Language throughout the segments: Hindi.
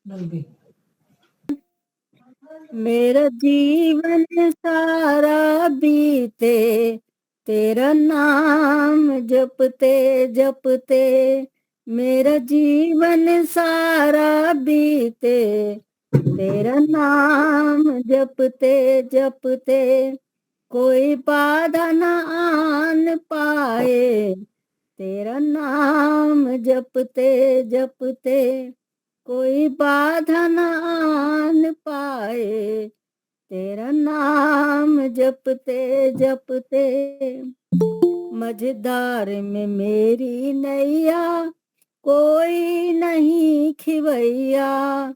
जल्दी। मेरा जीवन सारा बीते तेरा नाम जपते जपते। मेरा जीवन सारा बीते तेरा नाम जपते जपते। कोई बाधा न आन पाए तेरा नाम जपते जपते। कोई बाधा न आन पाए तेरा नाम जपते जपते। मझधार में मेरी नैया कोई नहीं खिवैया।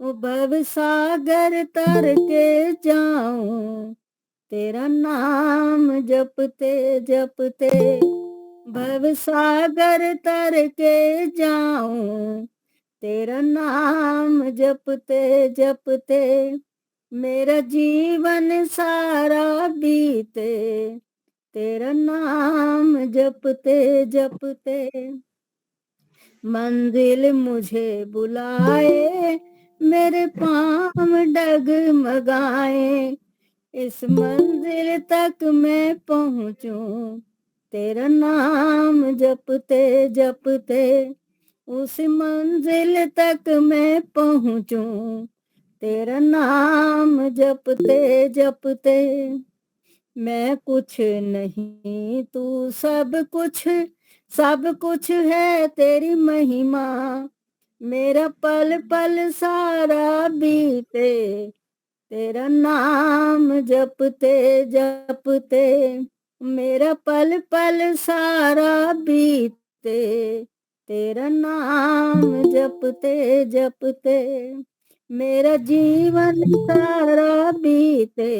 ओ भव सागर तर के जाऊं तेरा नाम जपते जपते। भव सागर तर के जाऊं तेरा नाम जपते जपते। मेरा जीवन सारा बीते तेरा नाम जपते जपते। मंजिल मुझे बुलाए मेरे पाँव डगमगाए। इस मंजिल तक मैं पहुँचूं तेरा नाम जपते जपते। उस मंजिल तक मैं पहुँचूं तेरा नाम जपते जपते। मैं कुछ नहीं तू सब कुछ है तेरी महिमा। मेरा पल पल सारा बीते तेरा नाम जपते जपते। मेरा पल पल सारा बीते तेरा नाम जपते जपते। मेरा जीवन सारा बीते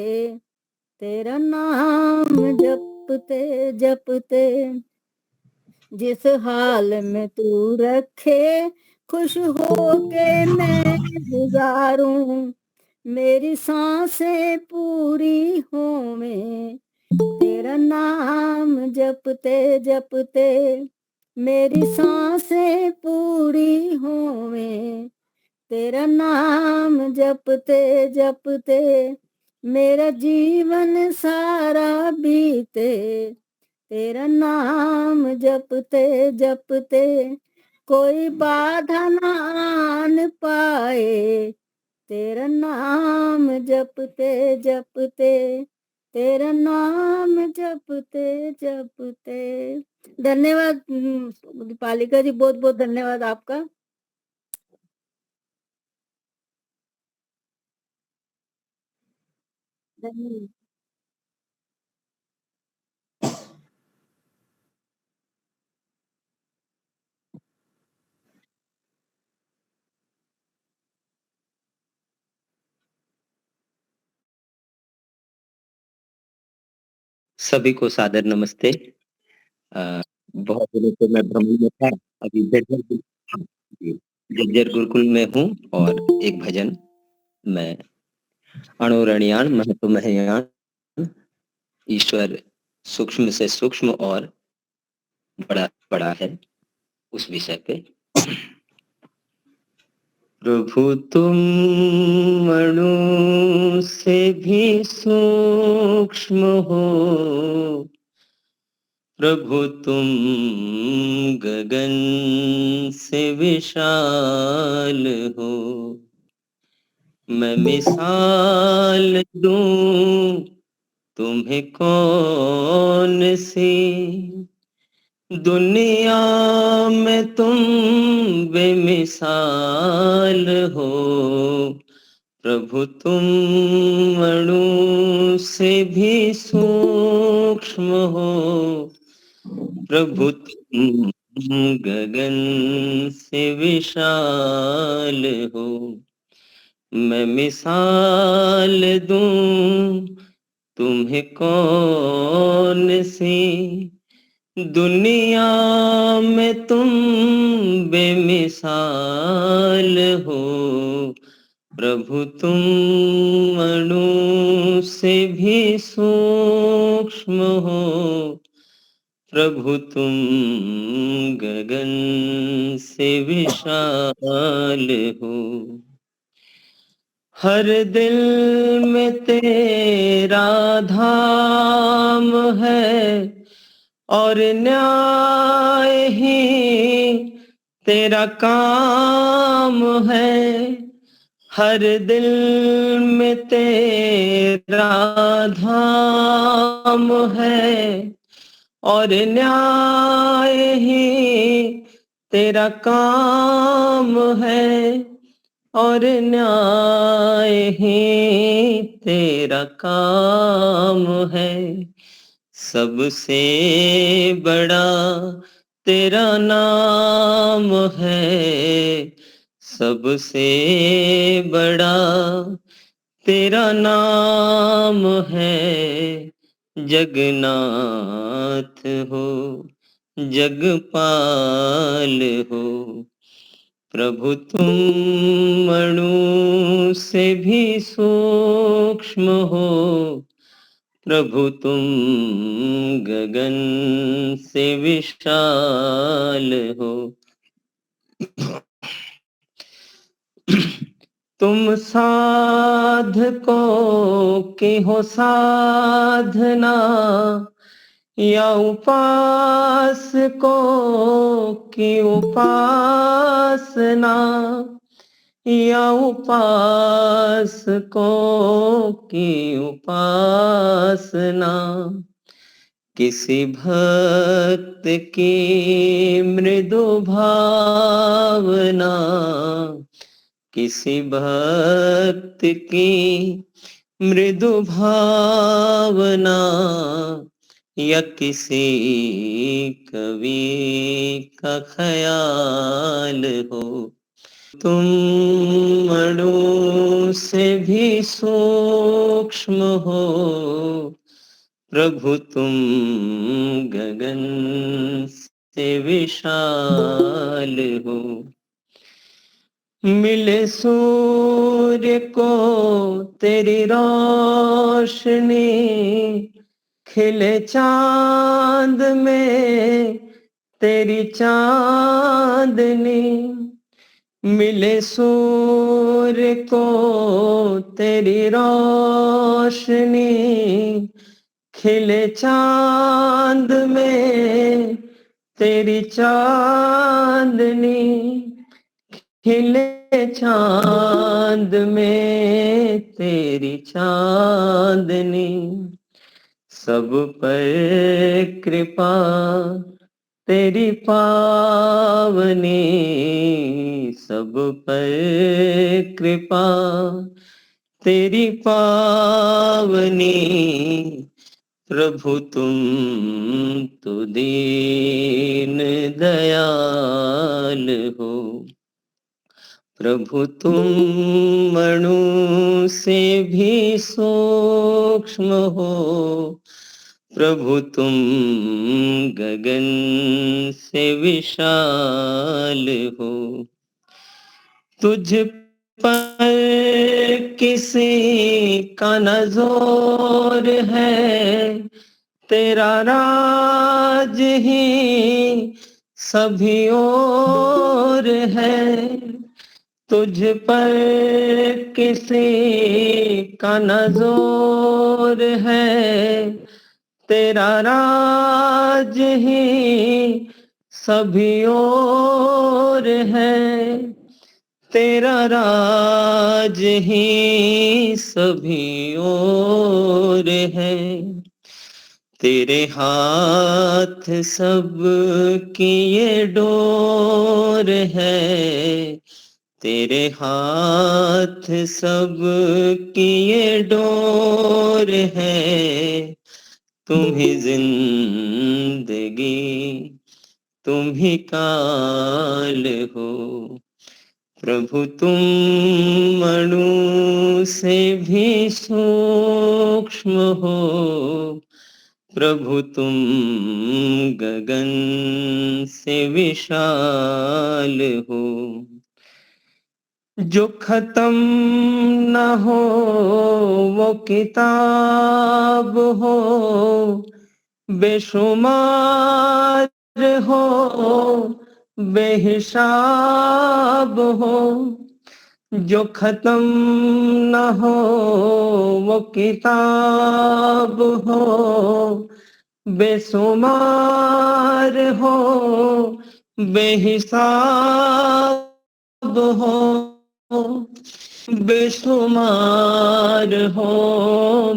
तेरा नाम जपते जपते। जिस हाल में तू रखे खुश हो के मैं गुजारूं। मेरी सांसें पूरी हो में तेरा नाम जपते जपते। मेरी सांसें पूरी हो में तेरा नाम जपते जपते। मेरा जीवन सारा बीते तेरा नाम जपते जपते। कोई बाधा न आन पाए तेरा नाम जपते जपते। तेरा नाम जपते जपते। धन्यवाद दीपालिका जी, बहुत बहुत धन्यवाद आपका। धन्यवाद। सभी को सादर नमस्ते। बहुत दिनों से मैं भ्रमण में था। अभी जज्जर गुरुकुल में हूँ और एक भजन मैं अणुरणियाण महत्व महयान ईश्वर सूक्ष्म से सूक्ष्म और बड़ा बड़ा है उस विषय पे। प्रभु तुम अणु से भी सूक्ष्म हो। प्रभु तुम गगन से विशाल हो। मैं मिसाल दूं तुम्हें कौन सी। दुनिया में तुम बेमिसाल हो। प्रभु तुम अणु से भी सूक्ष्म हो। प्रभु तुम गगन से विशाल हो। मैं मिसाल दूं तुम्हें कौन सी। दुनिया में तुम बेमिसाल हो। प्रभु तुम अणु से भी सूक्ष्म हो। प्रभु तुम गगन से विशाल हो। हर दिल में तेरा धाम है और न्याय ही तेरा काम है। हर दिल में तेरा धाम है और न्याय ही तेरा काम है और न्याय ही तेरा काम है। सबसे बड़ा तेरा नाम है, सबसे बड़ा तेरा नाम है। जगन्नाथ हो, जगपाल हो, प्रभु तुम अणु से भी सूक्ष्म हो, प्रभु तुम गगन से विशाल हो। तुम साधकों की हो साधना या उपासकों की उपासना या उपासकों की उपासना। किसी भक्त की मृदु भावना, किसी भक्त की मृदु भावना या किसी कवि का ख्याल हो। तुम अणु से भी सूक्ष्म हो, प्रभु तुम गगन से विशाल हो। मिले सूर्य को तेरी रोशनी, खिले चांद में तेरी चांदनी। मिले सूर्य को तेरी रोशनी, खिले चांद में तेरी चांदनी। खिले चांद में तेरी चांदनी। सब पर कृपा तेरी पावनी, सब पर कृपा तेरी पावनी। प्रभु तुम तो दीन दयाल हो, प्रभु तुम अणु से भी सूक्ष्म हो, प्रभु तुम गगन से विशाल हो। तुझ पर किसी का न जोर है, तेरा राज ही सभी ओर है। तुझ पर किसी का न जोर है, तेरा राज ही सभी ओर है, तेरा राज ही सभी ओर है। तेरे हाथ सब की ये डोर है, तेरे हाथ सब की ये डोर है। तुम ही जिंदगी तुम ही काल हो, प्रभु तुम अणु से भी सूक्ष्म हो, प्रभु तुम गगन से विशाल हो। जो खत्म न हो वो किताब हो, बेशुमार हो बेहिसाब हो। जो खत्म न हो वो किताब हो, बेशुमार हो बेहिसाब हो, बेशुमार हो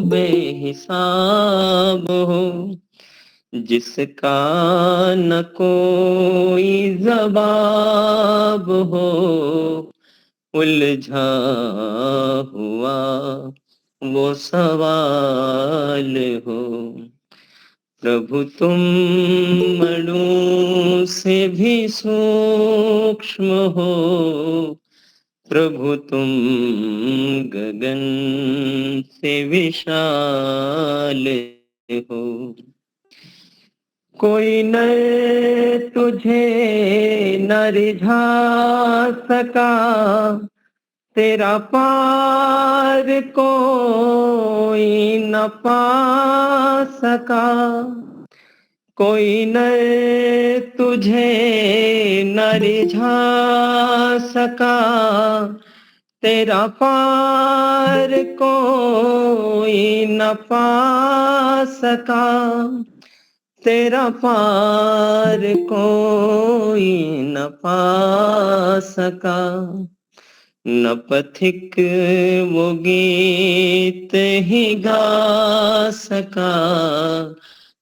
बेहिसाब हो, जिसका न कोई जवाब हो, उलझा हुआ वो सवाल हो। प्रभु तुम मणु से भी सूक्ष्म हो, प्रभु तुम गगन से विशाल हो। कोई न तुझे न रिझा सका, तेरा पार कोई न पा सका। कोई न तुझे न रिझा सका, तेरा पार कोई न पा सका, तेरा पार कोई न पा सका। न पथिक वो गीत ही गा सका,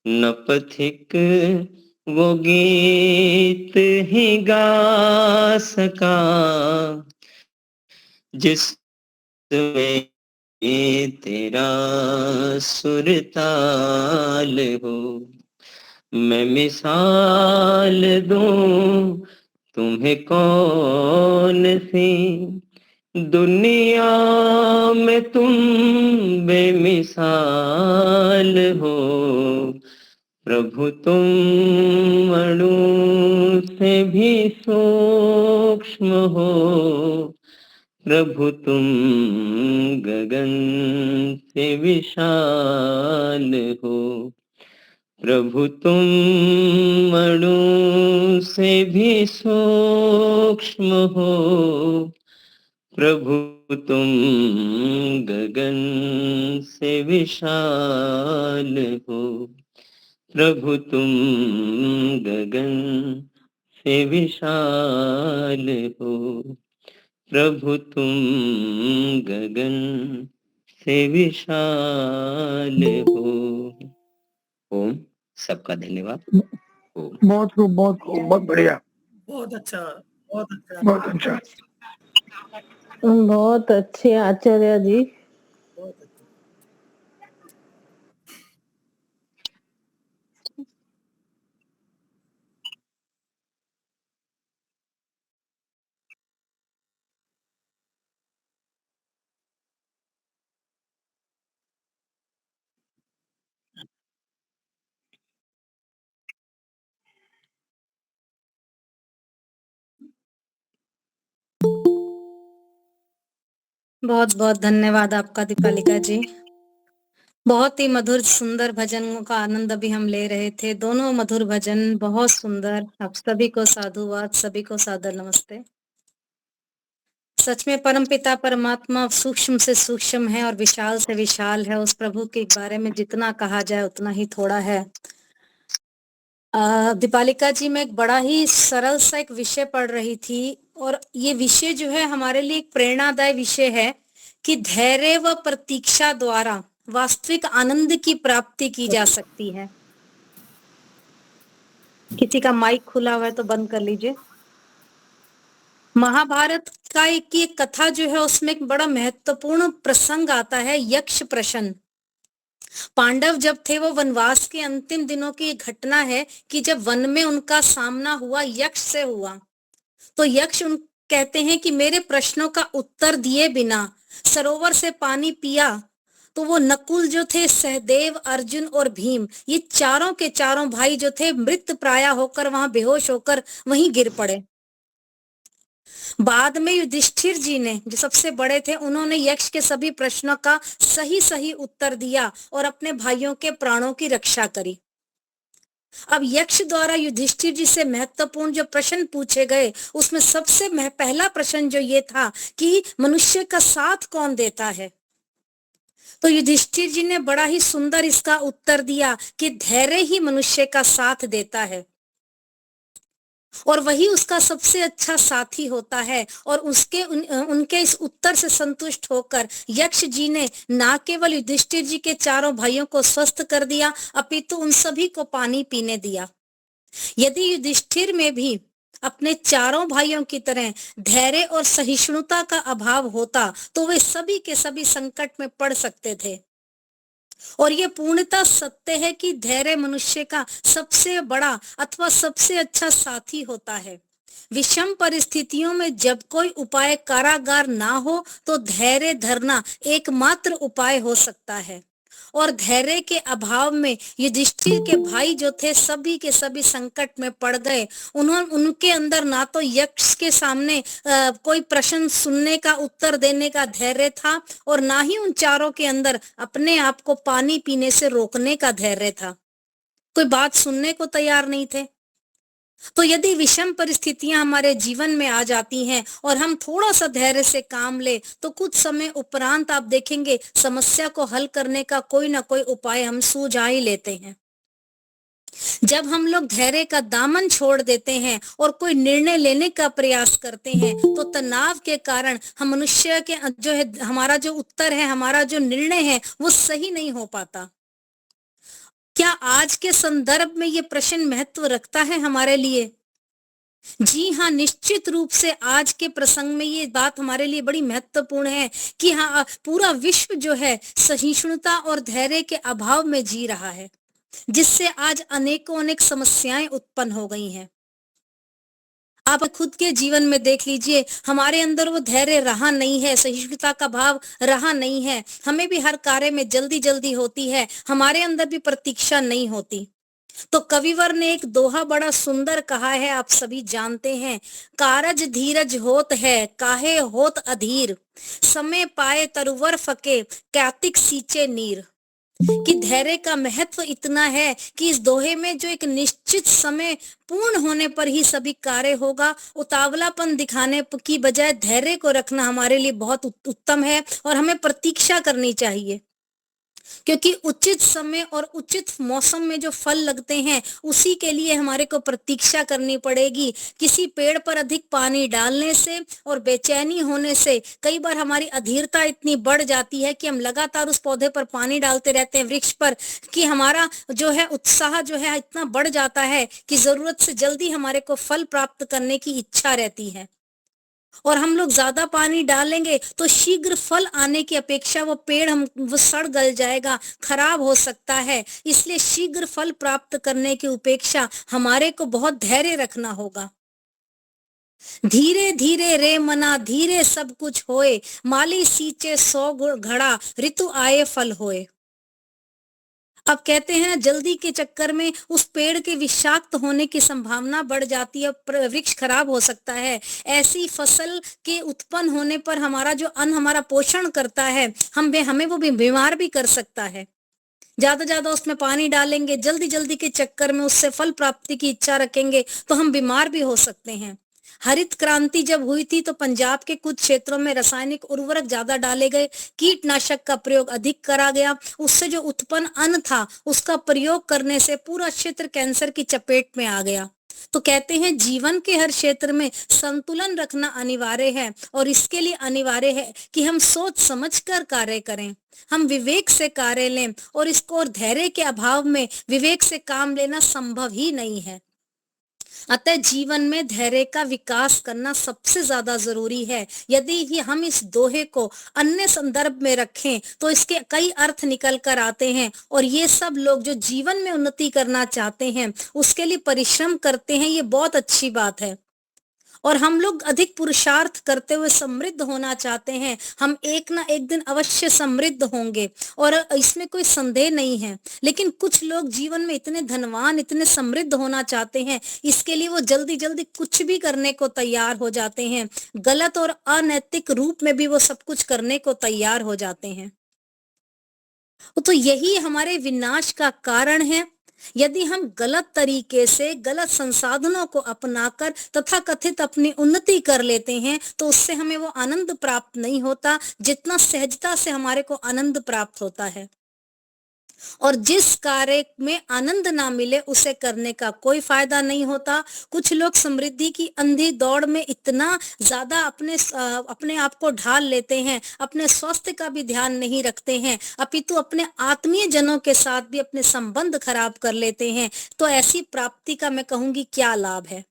न पथिक वो गीत ही गा सका, जिसमें तेरा सुरताल हो। मैं मिसाल दूं तुम्हें कौन सी, दुनिया में तुम बेमिसाल हो। प्रभु तुम अणु से भी सूक्ष्म हो, प्रभु तुम गगन से विशाल हो। प्रभु तुम अणु से भी सूक्ष्म हो, प्रभु तुम गगन से विशाल हो। प्रभु तुम गगन से विशाल हो, प्रभु तुम गगन से विशाल हो। ओम। सबका धन्यवाद। ओम। बहुत खूब, बहुत खूब, बहुत बढ़िया, बहुत अच्छा, बहुत अच्छा, बहुत अच्छा। बहुत अच्छे आचार्य जी। बहुत अच्छा। बहुत बहुत धन्यवाद आपका दीपालिका जी। बहुत ही मधुर सुंदर भजनों का आनंद अभी हम ले रहे थे। दोनों मधुर भजन बहुत सुंदर। आप सभी को साधुवाद, सभी को सादर नमस्ते। सच में परमपिता परमात्मा सूक्ष्म से सूक्ष्म है और विशाल से विशाल है। उस प्रभु के बारे में जितना कहा जाए उतना ही थोड़ा है। दीपालिका जी, मैं एक बड़ा ही सरल सा एक विषय पढ़ रही थी और ये विषय जो है हमारे लिए एक प्रेरणादायी विषय है कि धैर्य व प्रतीक्षा द्वारा वास्तविक आनंद की प्राप्ति की जा सकती है। किसी का माइक खुला हुआ है तो बंद कर लीजिए। महाभारत का एक कथा जो है उसमें एक बड़ा महत्वपूर्ण प्रसंग आता है, यक्ष प्रश्न। पांडव जब थे वो वनवास के अंतिम दिनों की घटना है कि जब वन में उनका सामना हुआ यक्ष से हुआ, तो यक्ष उन कहते हैं कि मेरे प्रश्नों का उत्तर दिए बिना सरोवर से पानी पिया तो वो नकुल जो थे, सहदेव, अर्जुन और भीम, ये चारों के चारों भाई जो थे मृत प्राय होकर वहां बेहोश होकर वहीं गिर पड़े। बाद में युधिष्ठिर जी ने, जो सबसे बड़े थे, उन्होंने यक्ष के सभी प्रश्नों का सही सही उत्तर दिया और अपने भाइयों के प्राणों की रक्षा करी। अब यक्ष द्वारा युधिष्ठिर जी से महत्वपूर्ण जो प्रश्न पूछे गए, उसमें सबसे पहला प्रश्न जो ये था कि मनुष्य का साथ कौन देता है। तो युधिष्ठिर जी ने बड़ा ही सुंदर इसका उत्तर दिया कि धैर्य ही मनुष्य का साथ देता है और वही उसका सबसे अच्छा साथी होता है। और उनके इस उत्तर से संतुष्ट होकर यक्ष जी ने ना केवल युधिष्ठिर जी के चारों भाइयों को स्वस्थ कर दिया, अपितु उन सभी को पानी पीने दिया। यदि युधिष्ठिर में भी अपने चारों भाइयों की तरह धैर्य और सहिष्णुता का अभाव होता तो वे सभी के सभी संकट में पड़ सकते थे। और ये पूर्णतः सत्य है कि धैर्य मनुष्य का सबसे बड़ा अथवा सबसे अच्छा साथी होता है। विषम परिस्थितियों में जब कोई उपाय कारागार ना हो तो धैर्य धरना एकमात्र उपाय हो सकता है। और धैर्य के अभाव में युधिष्ठिर के भाई जो थे सभी के सभी संकट में पड़ गए। उनके अंदर ना तो यक्ष के सामने कोई प्रश्न सुनने का उत्तर देने का धैर्य था और ना ही उन चारों के अंदर अपने आप को पानी पीने से रोकने का धैर्य था। कोई बात सुनने को तैयार नहीं थे। तो यदि विषम परिस्थितियां हमारे जीवन में आ जाती हैं और हम थोड़ा सा धैर्य से काम ले तो कुछ समय उपरांत आप देखेंगे समस्या को हल करने का कोई ना कोई उपाय हम सूझा ही लेते हैं। जब हम लोग धैर्य का दामन छोड़ देते हैं और कोई निर्णय लेने का प्रयास करते हैं तो तनाव के कारण हम मनुष्य के जो है हमारा जो उत्तर है, हमारा जो निर्णय है वो सही नहीं हो पाता। क्या आज के संदर्भ में ये प्रश्न महत्व रखता है हमारे लिए? जी हाँ, निश्चित रूप से आज के प्रसंग में ये बात हमारे लिए बड़ी महत्वपूर्ण है कि हाँ, पूरा विश्व जो है सहिष्णुता और धैर्य के अभाव में जी रहा है, जिससे आज अनेकों अनेक समस्याएं उत्पन्न हो गई हैं। आप खुद के जीवन में देख लीजिए, हमारे अंदर वो धैर्य रहा नहीं है, सहिष्णुता का भाव रहा नहीं है। हमें भी हर कार्य में जल्दी जल्दी होती है, हमारे अंदर भी प्रतीक्षा नहीं होती। तो कविवर ने एक दोहा बड़ा सुंदर कहा है, आप सभी जानते हैं, कारज धीरज होत है काहे होत अधीर, समय पाए तरुवर फके कैतिक सींचे नीर। कि धैर्य का महत्व इतना है कि इस दोहे में जो एक निश्चित समय पूर्ण होने पर ही सभी कार्य होगा, उतावलापन दिखाने की बजाय धैर्य को रखना हमारे लिए बहुत उत्तम है और हमें प्रतीक्षा करनी चाहिए। क्योंकि उचित समय और उचित मौसम में जो फल लगते हैं उसी के लिए हमारे को प्रतीक्षा करनी पड़ेगी। किसी पेड़ पर अधिक पानी डालने से और बेचैनी होने से कई बार हमारी अधीरता इतनी बढ़ जाती है कि हम लगातार उस पौधे पर पानी डालते रहते हैं, वृक्ष पर, कि हमारा जो है उत्साह जो है इतना बढ़ जाता है कि जरूरत से जल्दी हमारे को फल प्राप्त करने की इच्छा रहती है। और हम लोग ज्यादा पानी डालेंगे तो शीघ्र फल आने की अपेक्षा वो सड़ गल जाएगा, खराब हो सकता है। इसलिए शीघ्र फल प्राप्त करने की अपेक्षा हमारे को बहुत धैर्य रखना होगा। धीरे धीरे रे मना धीरे सब कुछ होए, माली सींचे 100 घड़ा ऋतु आए फल होए। अब कहते हैं ना, जल्दी के चक्कर में उस पेड़ के विषाक्त होने की संभावना बढ़ जाती है, वृक्ष खराब हो सकता है। ऐसी फसल के उत्पन्न होने पर हमारा जो अन्न हमारा पोषण करता है हमें वो भी बीमार भी कर सकता है। ज्यादा उसमें पानी डालेंगे, जल्दी जल्दी के चक्कर में उससे फल प्राप्ति की इच्छा रखेंगे तो हम बीमार भी हो सकते हैं। हरित क्रांति जब हुई थी तो पंजाब के कुछ क्षेत्रों में रासायनिक उर्वरक ज्यादा डाले गए, कीटनाशक का प्रयोग अधिक करा गया। उससे जो उत्पन्न अन्न था उसका प्रयोग करने से पूरा क्षेत्र कैंसर की चपेट में आ गया। तो कहते हैं जीवन के हर क्षेत्र में संतुलन रखना अनिवार्य है और इसके लिए अनिवार्य है कि हम सोच समझकर कार्य करें, हम विवेक से कार्य लें और इसको और धैर्य के अभाव में विवेक से काम लेना संभव ही नहीं है। अतः जीवन में धैर्य का विकास करना सबसे ज्यादा जरूरी है। यदि ही हम इस दोहे को अन्य संदर्भ में रखें तो इसके कई अर्थ निकल कर आते हैं और ये सब लोग जो जीवन में उन्नति करना चाहते हैं उसके लिए परिश्रम करते हैं, ये बहुत अच्छी बात है। और हम लोग अधिक पुरुषार्थ करते हुए समृद्ध होना चाहते हैं, हम एक ना एक दिन अवश्य समृद्ध होंगे और इसमें कोई संदेह नहीं है। लेकिन कुछ लोग जीवन में इतने धनवान, इतने समृद्ध होना चाहते हैं, इसके लिए वो जल्दी जल्दी कुछ भी करने को तैयार हो जाते हैं, गलत और अनैतिक रूप में भी वो सब कुछ करने को तैयार हो जाते हैं। तो यही हमारे विनाश का कारण है। यदि हम गलत तरीके से गलत संसाधनों को अपनाकर तथा कथित अपनी उन्नति कर लेते हैं तो उससे हमें वो आनंद प्राप्त नहीं होता जितना सहजता से हमारे को आनंद प्राप्त होता है। और जिस कार्य में आनंद ना मिले उसे करने का कोई फायदा नहीं होता। कुछ लोग समृद्धि की अंधी दौड़ में इतना ज्यादा अपने आप को ढाल लेते हैं, अपने स्वास्थ्य का भी ध्यान नहीं रखते हैं, अपितु अपने आत्मीय जनों के साथ भी अपने संबंध खराब कर लेते हैं। तो ऐसी प्राप्ति का मैं कहूंगी क्या लाभ है।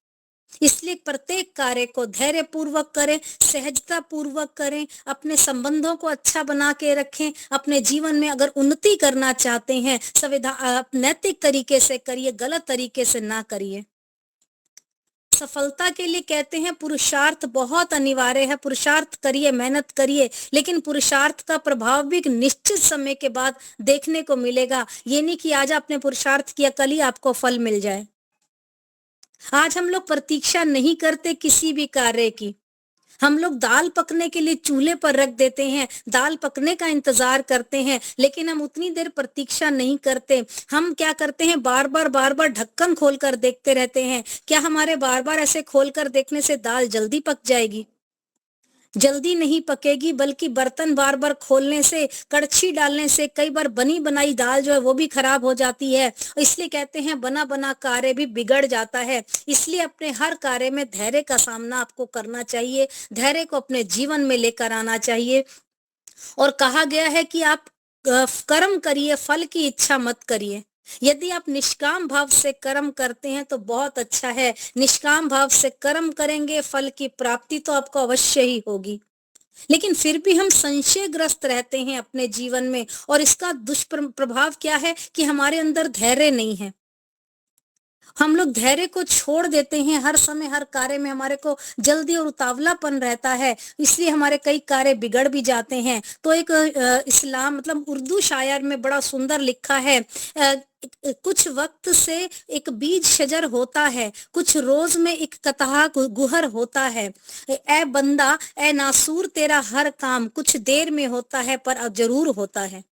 इसलिए प्रत्येक कार्य को धैर्य पूर्वक करें, सहजता पूर्वक करें, अपने संबंधों को अच्छा बना के रखें। अपने जीवन में अगर उन्नति करना चाहते हैं नैतिक तरीके से करिए, गलत तरीके से ना करिए। सफलता के लिए कहते हैं पुरुषार्थ बहुत अनिवार्य है, पुरुषार्थ करिए, मेहनत करिए, लेकिन पुरुषार्थ का प्रभाव भी एक निश्चित समय के बाद देखने को मिलेगा। ये नहीं कि आज आपने पुरुषार्थ किया कल ही आपको फल मिल जाए। आज हम लोग प्रतीक्षा नहीं करते किसी भी कार्य की। हम लोग दाल पकने के लिए चूल्हे पर रख देते हैं, दाल पकने का इंतजार करते हैं, लेकिन हम उतनी देर प्रतीक्षा नहीं करते। हम क्या करते हैं, बार बार ढक्कन खोलकर देखते रहते हैं। क्या हमारे बार बार ऐसे खोलकर देखने से दाल जल्दी पक जाएगी? जल्दी नहीं पकेगी, बल्कि बर्तन बार बार खोलने से, कड़छी डालने से कई बार बनी बनाई दाल जो है वो भी खराब हो जाती है। इसलिए कहते हैं बना बना कार्य भी बिगड़ जाता है। इसलिए अपने हर कार्य में धैर्य का सामना आपको करना चाहिए, धैर्य को अपने जीवन में लेकर आना चाहिए। और कहा गया है कि आप कर्म करिए, फल की इच्छा मत करिए। यदि आप निष्काम भाव से कर्म करते हैं तो बहुत अच्छा है। निष्काम भाव से कर्म करेंगे, फल की प्राप्ति तो आपको अवश्य ही होगी। लेकिन फिर भी हम संशयग्रस्त रहते हैं अपने जीवन में, और इसका दुष्प्रभाव क्या है कि हमारे अंदर धैर्य नहीं है। हम लोग धैर्य को छोड़ देते हैं। हर समय हर कार्य में हमारे को जल्दी और उतावलापन रहता है, इसलिए हमारे कई कार्य बिगड़ भी जाते हैं। तो एक इस्लाम मतलब उर्दू शायर में बड़ा सुंदर लिखा है, कुछ वक्त से एक बीज शजर होता है, कुछ रोज में एक कतहा गुहर होता है। ए बंदा ए नासूर तेरा हर काम कुछ देर में होता है पर अब जरूर होता है।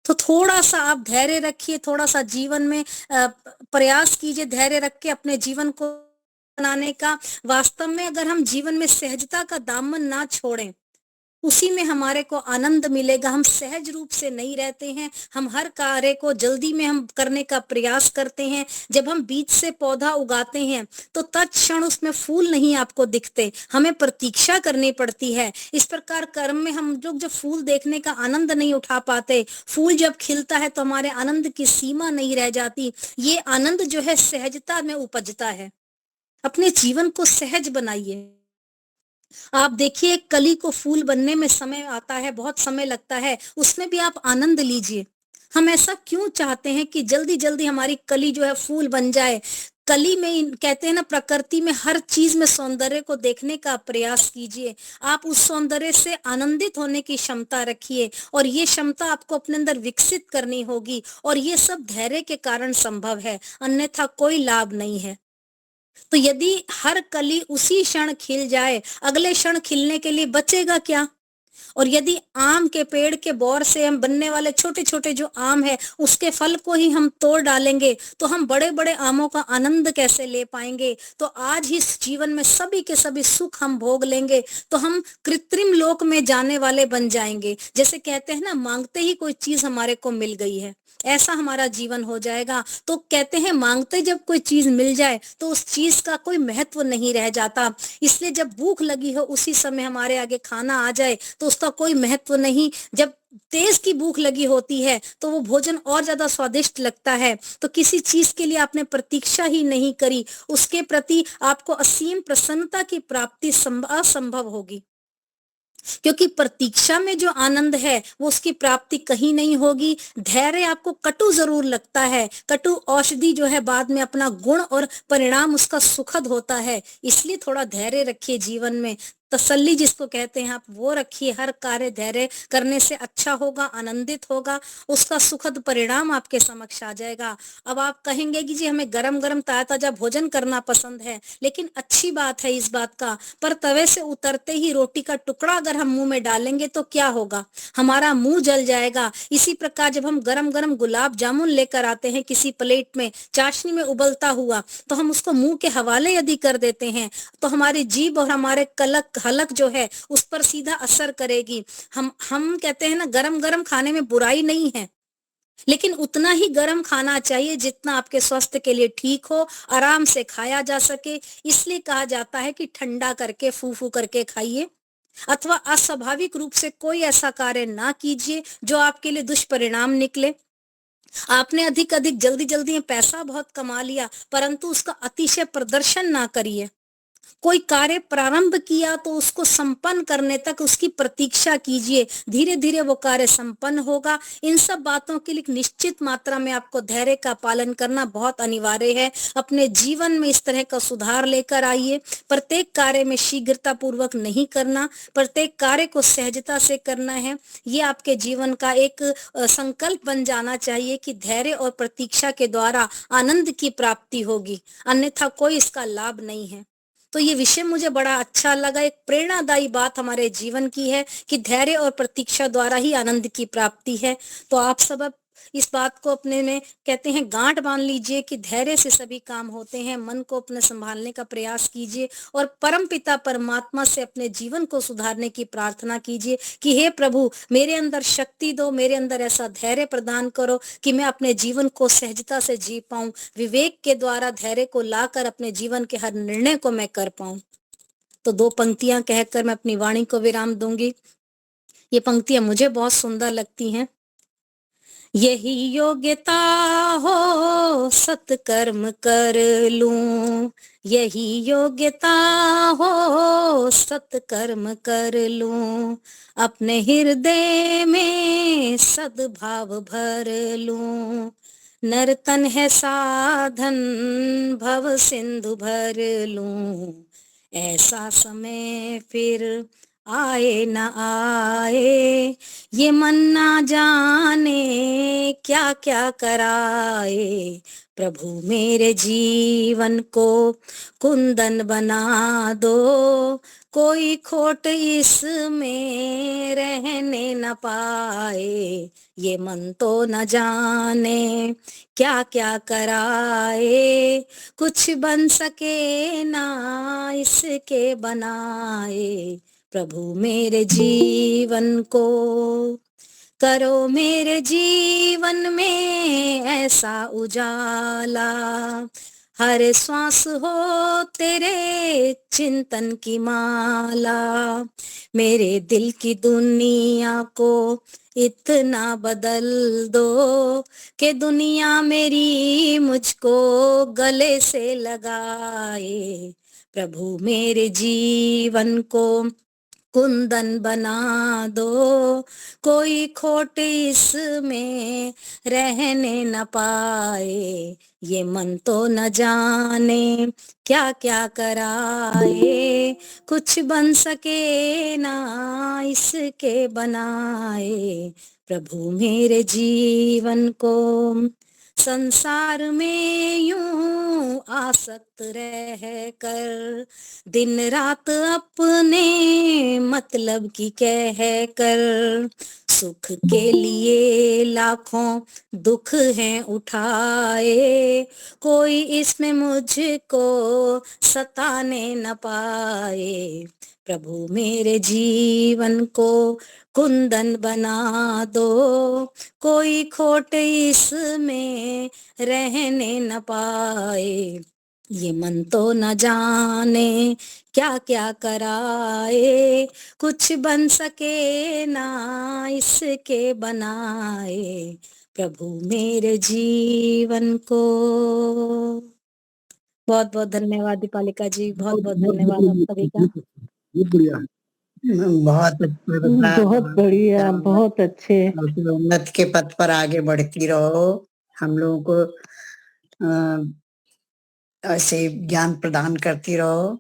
तो थोड़ा सा आप धैर्य रखिए, थोड़ा सा जीवन में प्रयास कीजिए, धैर्य रख के अपने जीवन को बनाने का। वास्तव में अगर हम जीवन में सहजता का दामन ना छोड़ें, उसी में हमारे को आनंद मिलेगा। हम सहज रूप से नहीं रहते हैं, हम हर कार्य को जल्दी में हम करने का प्रयास करते हैं। जब हम बीज से पौधा उगाते हैं तो तत्क्षण उसमें फूल नहीं आपको दिखते, हमें प्रतीक्षा करनी पड़ती है। इस प्रकार कर्म में हम लोग जब फूल देखने का आनंद नहीं उठा पाते, फूल जब खिलता है तो हमारे आनंद की सीमा नहीं रह जाती। ये आनंद जो है सहजता में उपजता है। अपने जीवन को सहज बनाइए। आप देखिए कली को फूल बनने में समय आता है, बहुत समय लगता है, उसमें भी आप आनंद लीजिए। हम ऐसा क्यों चाहते हैं कि जल्दी जल्दी हमारी कली जो है फूल बन जाए? कली में कहते हैं ना, प्रकृति में हर चीज में सौंदर्य को देखने का प्रयास कीजिए। आप उस सौंदर्य से आनंदित होने की क्षमता रखिए, और ये क्षमता आपको अपने अंदर विकसित करनी होगी। और ये सब धैर्य के कारण संभव है, अन्यथा कोई लाभ नहीं है। तो यदि हर कली उसी क्षण खिल जाए, अगले क्षण खिलने के लिए बचेगा क्या? और यदि आम के पेड़ के बौर से हम बनने वाले छोटे छोटे जो आम है उसके फल को ही हम तोड़ डालेंगे तो हम बड़े बड़े आमों का आनंद कैसे ले पाएंगे? तो आज ही इस जीवन में सभी के सभी सुख हम भोग लेंगे तो हम कृत्रिम लोक में जाने वाले बन जाएंगे। जैसे कहते हैं ना, मांगते ही कोई चीज हमारे को मिल गई है, ऐसा हमारा जीवन हो जाएगा। तो कहते हैं मांगते जब कोई चीज मिल जाए तो उस चीज का कोई महत्व नहीं रह जाता। इसलिए जब भूख लगी हो उसी समय हमारे आगे खाना आ जाए तो उसका कोई महत्व नहीं। जब तेज की भूख लगी होती है तो वो भोजन और ज्यादा स्वादिष्ट लगता है। तो किसी चीज के लिए आपने प्रतीक्षा ही नहीं करी, उसके प्रति आपको असीम प्रसन्नता की प्राप्ति असंभव होगी। क्योंकि प्रतीक्षा में जो आनंद है वो उसकी प्राप्ति कहीं नहीं होगी। धैर्य आपको कटु जरूर लगता है, कटु औषधि जो है बाद में अपना गुण और परिणाम उसका सुखद होता है। इसलिए थोड़ा धैर्य रखिए जीवन में, तसल्ली जिसको कहते हैं आप वो रखिए। हर कार्य धैर्य करने से अच्छा होगा, आनंदित होगा, उसका सुखद परिणाम आपके समक्ष आ जाएगा। अब आप कहेंगे कि जी हमें गरम गरम ताजा ताजा भोजन करना पसंद है, लेकिन अच्छी बात है इस बात का, पर तवे से उतरते ही रोटी का टुकड़ा अगर हम मुंह में डालेंगे तो क्या होगा, हमारा मुंह जल जाएगा। इसी प्रकार जब हम गरम गरम गुलाब जामुन लेकर आते हैं किसी प्लेट में चाशनी में उबलता हुआ, तो हम उसको मुंह के हवाले यदि कर देते हैं तो हमारी जीभ और हमारे कलक हलक जो है उस पर सीधा असर करेगी। हम कहते हैं ना गरम गरम खाने में बुराई नहीं है, लेकिन उतना ही गरम खाना चाहिए जितना आपके स्वास्थ्य के लिए ठीक हो, आराम से खाया जा सके। इसलिए कहा जाता है कि ठंडा करके फू फू करके खाइए, अथवा अस्वाभाविक रूप से कोई ऐसा कार्य ना कीजिए जो आपके लिए दुष्परिणाम निकले। आपने अधिक अधिक जल्दी जल्दी में पैसा बहुत कमा लिया, परंतु उसका अतिशय प्रदर्शन ना करिए। कोई कार्य प्रारंभ किया तो उसको संपन्न करने तक उसकी प्रतीक्षा कीजिए, धीरे धीरे वो कार्य संपन्न होगा। इन सब बातों के लिए निश्चित मात्रा में आपको धैर्य का पालन करना बहुत अनिवार्य है। अपने जीवन में इस तरह का सुधार लेकर आइए। प्रत्येक कार्य में शीघ्रता पूर्वक नहीं करना, प्रत्येक कार्य को सहजता से करना है। ये आपके जीवन का एक संकल्प बन जाना चाहिए कि धैर्य और प्रतीक्षा के द्वारा आनंद की प्राप्ति होगी, अन्यथा कोई इसका लाभ नहीं है। तो ये विषय मुझे बड़ा अच्छा लगा। एक प्रेरणादायी बात हमारे जीवन की है कि धैर्य और प्रतीक्षा द्वारा ही आनंद की प्राप्ति है। तो आप सब अब इस बात को अपने में कहते हैं गांठ बांध लीजिए कि धैर्य से सभी काम होते हैं। मन को अपने संभालने का प्रयास कीजिए और परमपिता परमात्मा से अपने जीवन को सुधारने की प्रार्थना कीजिए कि हे प्रभु मेरे अंदर शक्ति दो, मेरे अंदर ऐसा धैर्य प्रदान करो कि मैं अपने जीवन को सहजता से जी पाऊं, विवेक के द्वारा धैर्य को लाकर अपने जीवन के हर निर्णय को मैं कर पाऊं। तो 2 पंक्तियां कहकर मैं अपनी वाणी को विराम दूंगी। ये पंक्तियां मुझे बहुत सुंदर लगती हैं। यही योग्यता हो सत्कर्म कर लूं, यही योग्यता हो सत्कर्म कर लूं, अपने हृदय में सद्भाव भर लूं। नर्तन है साधन भव सिंधु भर लूं, ऐसा समय फिर आए न आए, ये मन ना जाने क्या क्या कराए। प्रभु मेरे जीवन को कुंदन बना दो, कोई खोट इसमें रहने न पाए। ये मन तो न जाने क्या क्या कराए, कुछ बन सके ना इसके बनाए। प्रभु मेरे जीवन को करो, मेरे जीवन में ऐसा उजाला, हर श्वास हो तेरे चिंतन की माला। मेरे दिल की दुनिया को इतना बदल दो कि दुनिया मेरी मुझको गले से लगाए। प्रभु मेरे जीवन को कुंदन बना दो, कोई खोट इसमें रहने न पाए। ये मन तो न जाने क्या क्या कराए, कुछ बन सके ना इसके बनाए। प्रभु मेरे जीवन को संसार में यूं आसक्त रह कर, दिन रात अपने मतलब की कह कर, सुख के लिए लाखों दुख हैं उठाए, कोई इसमें मुझको सताने न पाए। प्रभु मेरे जीवन को कुंदन बना दो, कोई खोट इसमें रहने न पाए। ये मन तो न जाने क्या क्या कराए, कुछ बन सके ना इसके बनाए। प्रभु मेरे जीवन को। बहुत बहुत धन्यवाद दीपालिका जी, बहुत बहुत धन्यवाद आप सभी का। बहुत बढ़िया। बहुत बढ़िया, बहुत अच्छे। उन्नति के पथ पर आगे बढ़ती रहो, हम लोगों को ऐसे ज्ञान प्रदान करती रहो।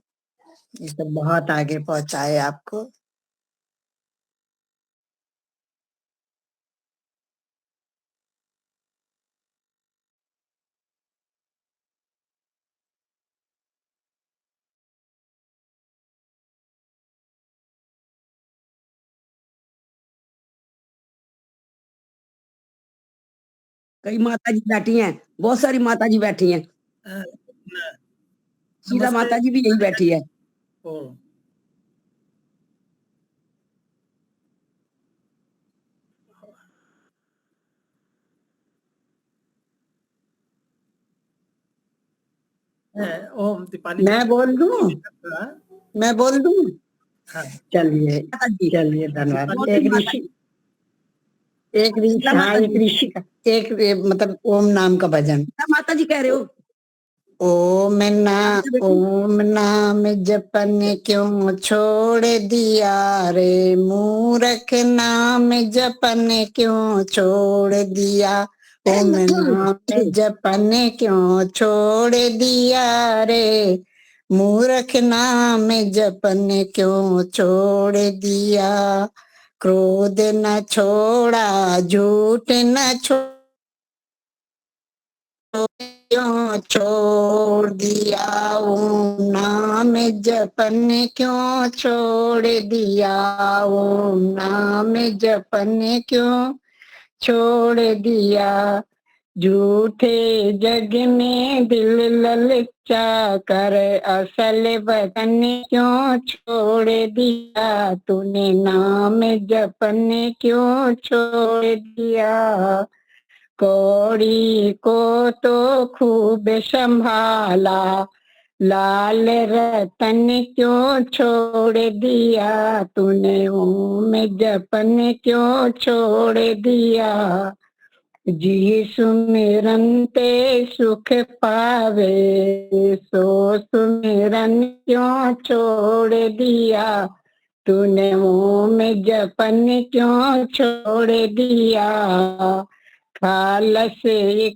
ये सब बहुत आगे पहुंचाए आपको। कई माता जी बैठी हैं, बहुत सारी माता जी बैठी हैं। न- शीला नमस्ते माता जी भी यही बैठी है। ओ ओम दीपाली जी मैं बोल दूं? हाँ, मैं बोल दूं? हाँ, चलिए माता जी चलिए, धन्यवाद। बहुत एक माता ऋषि, एक ऋषि, शीला हाँ, माता एक जी, ऋषि का, एक मतलब ओम नाम का भजन। शीला माता जी कह रहे हो? ओम नाम जपन क्यों छोड़ दिया रे मूर्ख, नाम जपन क्यों छोड़ दिया। ओम नाम जपन क्यों छोड़ दिया रे मूर्ख, नाम जपन क्यों छोड़ दिया। क्रोध न छोड़ा, झूठ न छोड़ा, क्यों छोड़ दिया। ओम नाम जपन क्यों छोड़ दिया। ओम नाम जपन क्यों छोड़ दिया। झूठे जग में दिल ललचा कर असल वतन क्यों छोड़ दिया। तूने नाम जपन क्यों छोड़ दिया। कौड़ी को तो खूब संभाला, लाल रतन क्यों छोड़ दिया। तूने ओम जपन क्यों छोड़ दिया। जी सुमिरन ते सुख पावे, सो सुमिरन क्यों छोड़ दिया। तूने ओम जपन क्यों छोड़ दिया। खालस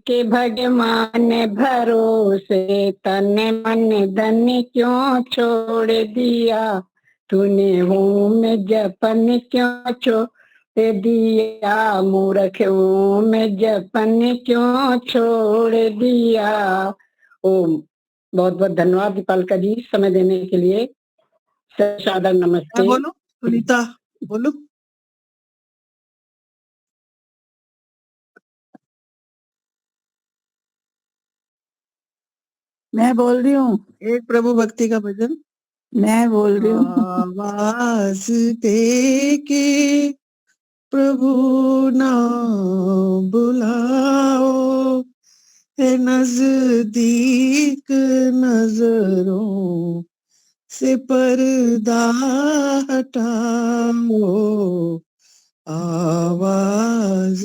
के भगवान भरोसे, तन मन धन क्यों छोड़ दिया। तूने ओम जपन क्यों छोड़ दिया। मूर्ख ओम जपन क्यों छोड़ दिया। ओम। बहुत बहुत धन्यवाद दीपालिका जी, समय देने के लिए। सादर नमस्ते। बोलो सुनीता, बोलो। मैं बोल रही हूँ, एक प्रभु भक्ति का भजन। मैं बोल रही हूँ। आवाज दे के प्रभु ना बुलाओ, है नजदीक नजरों से पर्दा हटाओ। आवाज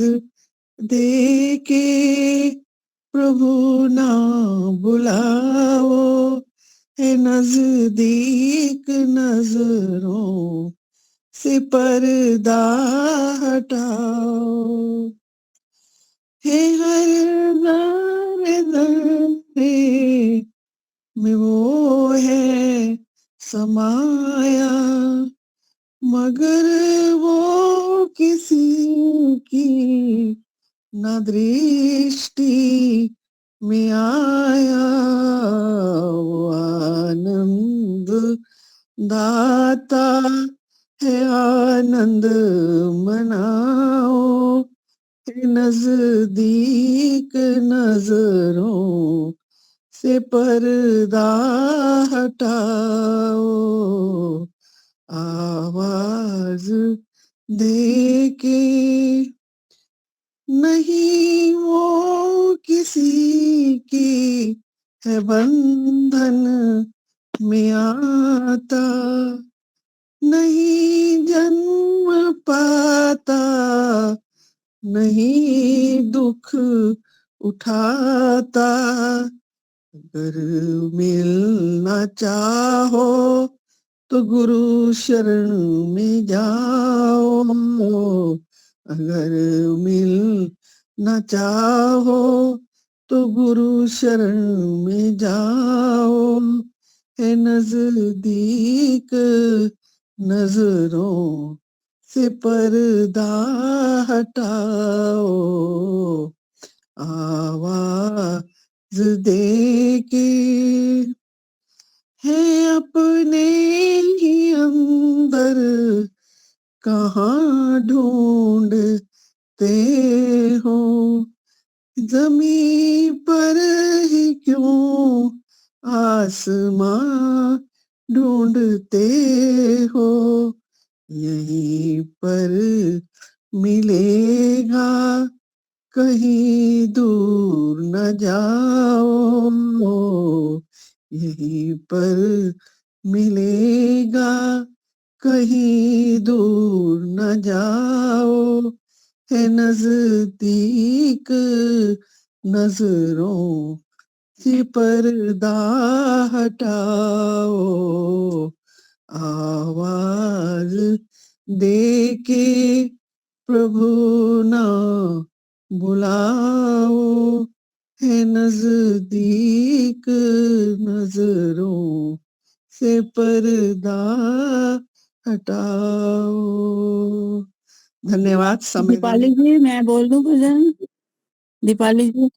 दे के प्रभु ना बुलाओ, है नजदीक नजरों से पर्दा हटाओ। है हर ज़र्रे ज़र्रे में वो है समाया, मगर वो किसी की न दृष्टि में आया। वो आनंद दाता है, आनंद मनाओ, है नजदीक नजरों से पर्दा हटाओ। आवाज दे के नहीं वो किसी की है बंधन में आता, नहीं जन्म पाता, नहीं दुख उठाता। अगर मिलना चाहो तो गुरु शरण में जाओ। अगर मिलना चाहो तो गुरु शरण में जाओ। है नजदीक नजरों से पर्दा हटाओ, आवाज दे के है अपने ही अंदर कहाँ ढूंढते हो, जमीन पर ही क्यों आसमां ढूंढते हो, यहीं पर मिलेगा कहीं दूर न जाओ, यहीं पर मिलेगा कहीं दूर न जाओ, है नजदीक नजरों से पर्दा हटाओ, आवाज दे के प्रभु ना बुलाओ, है नजदीक नजरों से पर्दा हटाओ। धन्यवाद समय दीपाली जी मैं बोल दूं भजन? दीपाली जी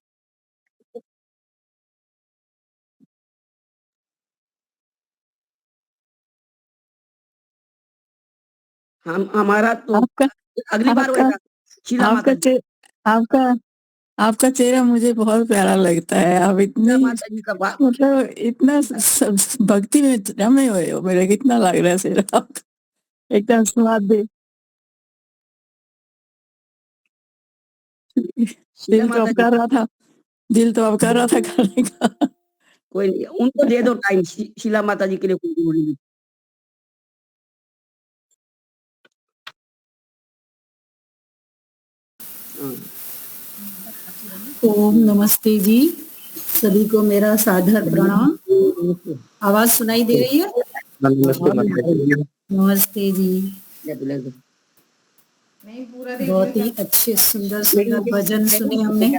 हम हमारा तो आपका अगली बार आपका होएगा शीला माता आपका जी। आपका आपका चेहरा मुझे बहुत प्यारा लगता है। आप इतनी शीला माता जी का मतलब इतना भक्ति में रमे हुए हो, मेरा कितना लग रहा है चेहरा आपका, एकदम स्वाद दे। शीला दिल तो माता अब जी कर रहा था, दिल तो अब कर रहा था करने का। कोई नहीं, उनको दे दो टाइम, शीला माता जी के लिए कोई बोली। ओम नमस्ते जी, सभी को मेरा सादर प्रणाम। आवाज सुनाई दे रही है? नमस्ते जी। बहुत ही अच्छे सुंदर सुंदर भजन सुने हमने,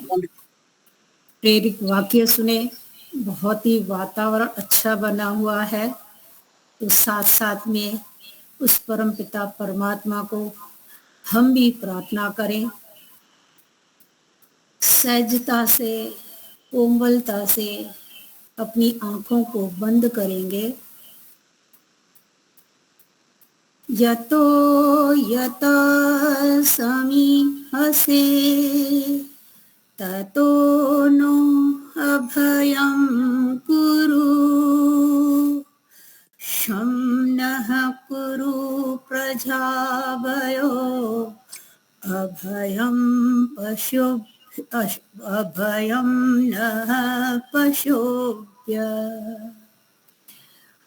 प्रेरक वाक्य सुने, बहुत ही वातावरण अच्छा बना हुआ है। तो साथ साथ में उस परम पिता परमात्मा को हम भी प्रार्थना करें, सहजता से, कोमलता से अपनी आंखों को बंद करेंगे। यतो यतो समीहसे ततो नो अभयं कुरु, शं नः कुरु प्रजाभयो अभयं पशु अभयं नः पशुभ्य।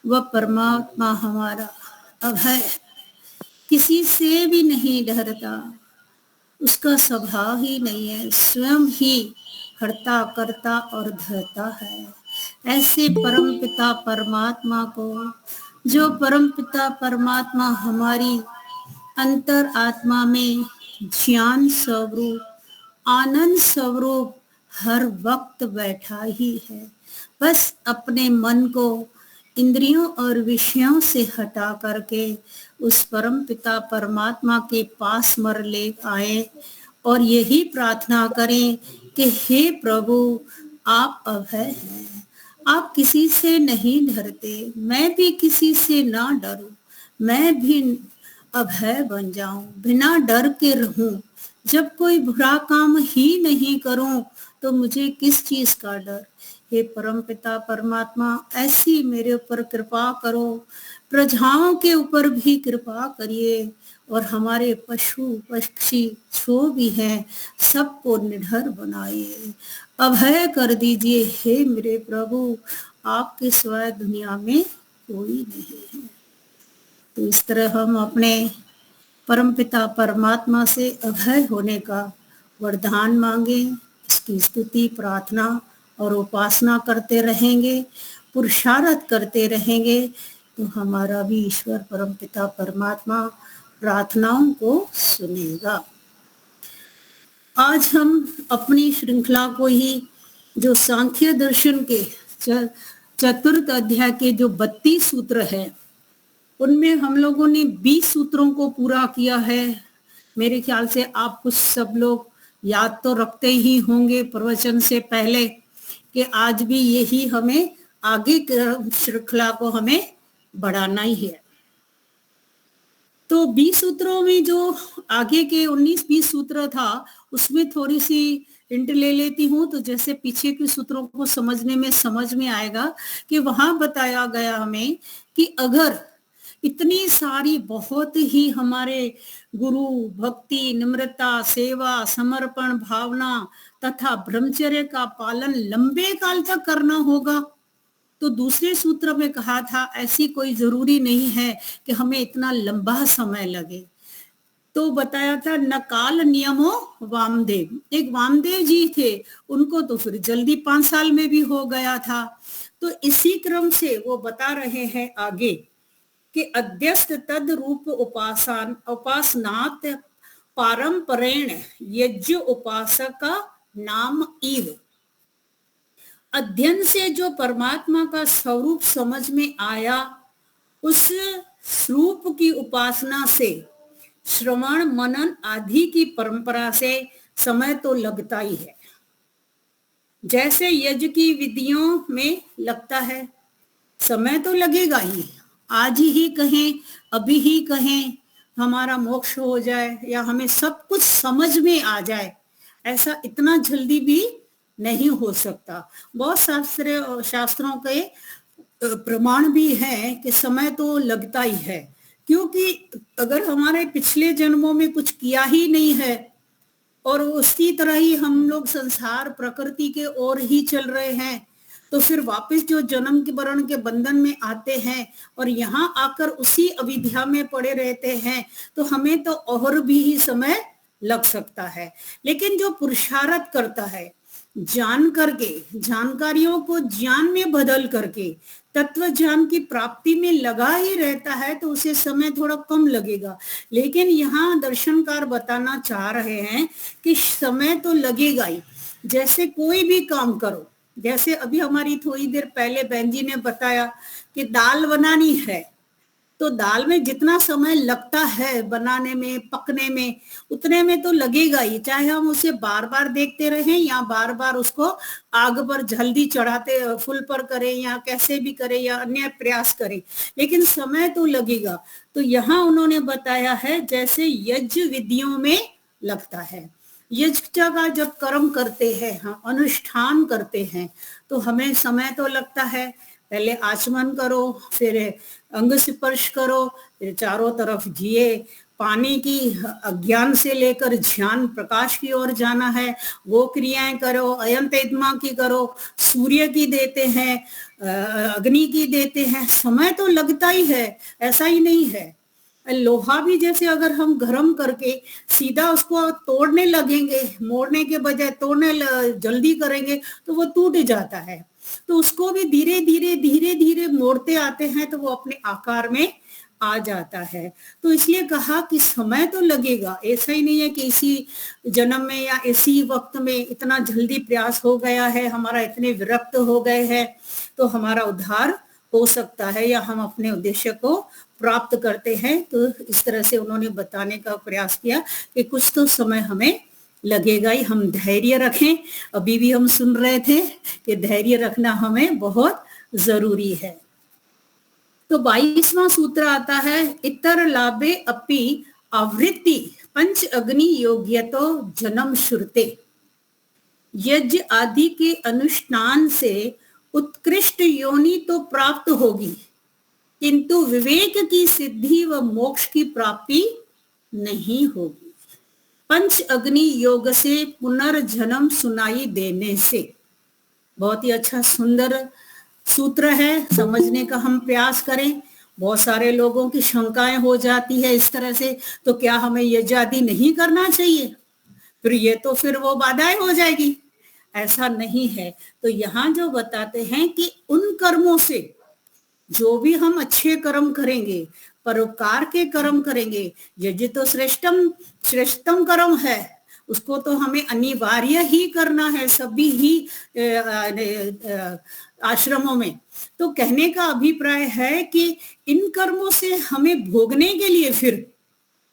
वह परमात्मा हमारा अभय किसी से भी नहीं डरता, उसका स्वभाव ही नहीं है, स्वयं ही हरता करता और धरता है। ऐसे परम पिता परमात्मा को, जो परम पिता परमात्मा हमारी अंतर आत्मा में ज्ञान स्वरूप, आनंद स्वरूप हर वक्त बैठा ही है, बस अपने मन को इंद्रियों और विषयों से हटा करके उस परम पिता परमात्मा के पास मर ले आए और यही प्रार्थना करें कि हे प्रभु आप अभय हैं, आप किसी से नहीं डरते, मैं भी किसी से ना डरूं, मैं भी अभय बन जाऊं, बिना डर के रहूं, जब कोई बुरा काम ही नहीं करूं तो मुझे किस चीज का डर। हे परम पिता परमात्मा ऐसी मेरे ऊपर कृपा करो, प्रजाओं के ऊपर भी कृपा करिए और हमारे पशु पक्षी जो भी हैं सबको निडर बनाइए, अभय कर दीजिए। हे मेरे प्रभु आपके सिवाय दुनिया में कोई नहीं है। तो इस तरह हम अपने परमपिता परमात्मा से अभय होने का वरदान मांगे, इसकी स्तुति प्रार्थना और उपासना करते रहेंगे, पुरुषार्थ करते रहेंगे तो हमारा भी ईश्वर परमपिता परमात्मा प्रार्थनाओं को सुनेगा। आज हम अपनी श्रृंखला को ही जो सांख्य दर्शन के चतुर्थ अध्याय के जो 32 सूत्र है उनमें हम लोगों ने 20 सूत्रों को पूरा किया है। मेरे ख्याल से आप कुछ सब लोग याद तो रखते ही होंगे प्रवचन से पहले कि आज भी यही हमें आगे श्रृंखला को हमें बढ़ाना ही है। तो 20 सूत्रों में जो आगे के 19-20 सूत्र था उसमें थोड़ी सी हिंट ले लेती हूँ। तो जैसे पीछे के सूत्रों को समझने में समझ में आएगा कि वहां बताया गया हमें कि अगर इतनी सारी बहुत ही हमारे गुरु भक्ति, निम्रता, सेवा, समर्पण भावना तथा ब्रह्मचर्य का पालन लंबे काल तक करना होगा, तो दूसरे सूत्र में कहा था ऐसी कोई जरूरी नहीं है कि हमें इतना लंबा समय लगे। तो बताया था न काल नियमो वामदेव, एक वामदेव जी थे, उनको तो फिर जल्दी 5 साल में भी हो गया था। तो इसी क्रम से वो बता रहे हैं आगे कि अध्यस्त तद रूप उपासनात् पारंपरेण यज्ञ उपासक का नाम इव। अध्ययन से जो परमात्मा का स्वरूप समझ में आया, उस स्वरूप की उपासना से, श्रवण मनन आदि की परंपरा से समय तो लगता ही है। जैसे यज्ञ की विधियों में लगता है, समय तो लगेगा ही। आज ही कहें, अभी ही कहें हमारा मोक्ष हो जाए या हमें सब कुछ समझ में आ जाए, ऐसा इतना जल्दी भी नहीं हो सकता। बहुत शास्त्रों के प्रमाण भी है कि समय तो लगता ही है, क्योंकि अगर हमारे पिछले जन्मों में कुछ किया ही नहीं है और उसी तरह ही हम लोग संसार प्रकृति के ओर ही चल रहे हैं, तो फिर वापस जो जन्म के मरण के बंधन में आते हैं और यहाँ आकर उसी अविद्या में पड़े रहते हैं, तो हमें तो और भी समय लग सकता है। लेकिन जो पुरुषार्थ करता है, जान करके, जानकारियों को ज्ञान में बदल करके तत्व ज्ञान की प्राप्ति में लगा ही रहता है, तो उसे समय थोड़ा कम लगेगा। लेकिन यहाँ दर्शनकार बताना चाह रहे हैं कि समय तो लगेगा ही। जैसे कोई भी काम करो, जैसे अभी हमारी थोड़ी देर पहले बहन जी ने बताया कि दाल बनानी है, तो दाल में जितना समय लगता है बनाने में, पकने में, उतने में तो लगेगा ही, चाहे हम उसे बार बार देखते रहें या बार बार उसको आग पर जल्दी चढ़ाते फुल पर करें या कैसे भी करें या अन्य प्रयास करें, लेकिन समय तो लगेगा। तो यहाँ उन्होंने बताया है जैसे यज्ञ विधियों में लगता है। यज्ञ का जब कर्म करते हैं, हाँ, अनुष्ठान करते हैं, तो हमें समय तो लगता है। पहले आचमन करो, फिर अंग स्पर्श करो, फिर चारों तरफ जिए, पानी की अज्ञान से लेकर ज्ञान प्रकाश की ओर जाना है, वो क्रियाएं करो, अयंत इदमा की करो, सूर्य की देते हैं, अग्नि की देते हैं, समय तो लगता ही है, ऐसा ही नहीं है। लोहा भी जैसे अगर हम गर्म करके सीधा उसको तोड़ने लगेंगे, मोड़ने के बजाय तोड़ने जल्दी करेंगे तो वो टूट जाता है। तो उसको भी धीरे धीरे मोड़ते आते हैं तो वो अपने आकार में आ जाता है। तो इसलिए कहा कि समय तो लगेगा, ऐसा ही नहीं है कि इसी जन्म में या इसी वक्त में इतना जल्दी प्रयास हो गया है, हमारा इतने विरक्त हो गए हैं तो हमारा उद्धार हो सकता है या हम अपने उद्देश्य को प्राप्त करते हैं। तो इस तरह से उन्होंने बताने का प्रयास किया कि कुछ तो समय हमें लगेगा ही, हम धैर्य रखें। अभी भी हम सुन रहे थे कि धैर्य रखना हमें बहुत जरूरी है। तो 22वां सूत्र आता है, इतर लाभे अपि आवृत्ति पंच अग्नि योग्यतो जन्म श्रुते। यज्ञ आदि के अनुष्ठान से उत्कृष्ट योनि तो प्राप्त होगी, किंतु विवेक की सिद्धि व मोक्ष की प्राप्ति नहीं होगी। पंच अग्नि योग से पुनर्जन्म सुनाई देने से। बहुत ही अच्छा सुंदर सूत्र है, समझने का हम प्रयास करें। बहुत सारे लोगों की शंकाएं हो जाती है इस तरह से, तो क्या हमें यज्ञ आदि नहीं करना चाहिए, फिर ये तो फिर वो बाधाएं हो जाएगी। ऐसा नहीं है। तो यहाँ जो बताते हैं कि उन कर्मों से जो भी हम अच्छे कर्म करेंगे, परोपकार के कर्म करेंगे, यज्ञ तो श्रेष्ठतम कर्म है, उसको तो हमें अनिवार्य ही करना है सभी ही आश्रमों में। तो कहने का अभिप्राय है कि इन कर्मों से हमें भोगने के लिए फिर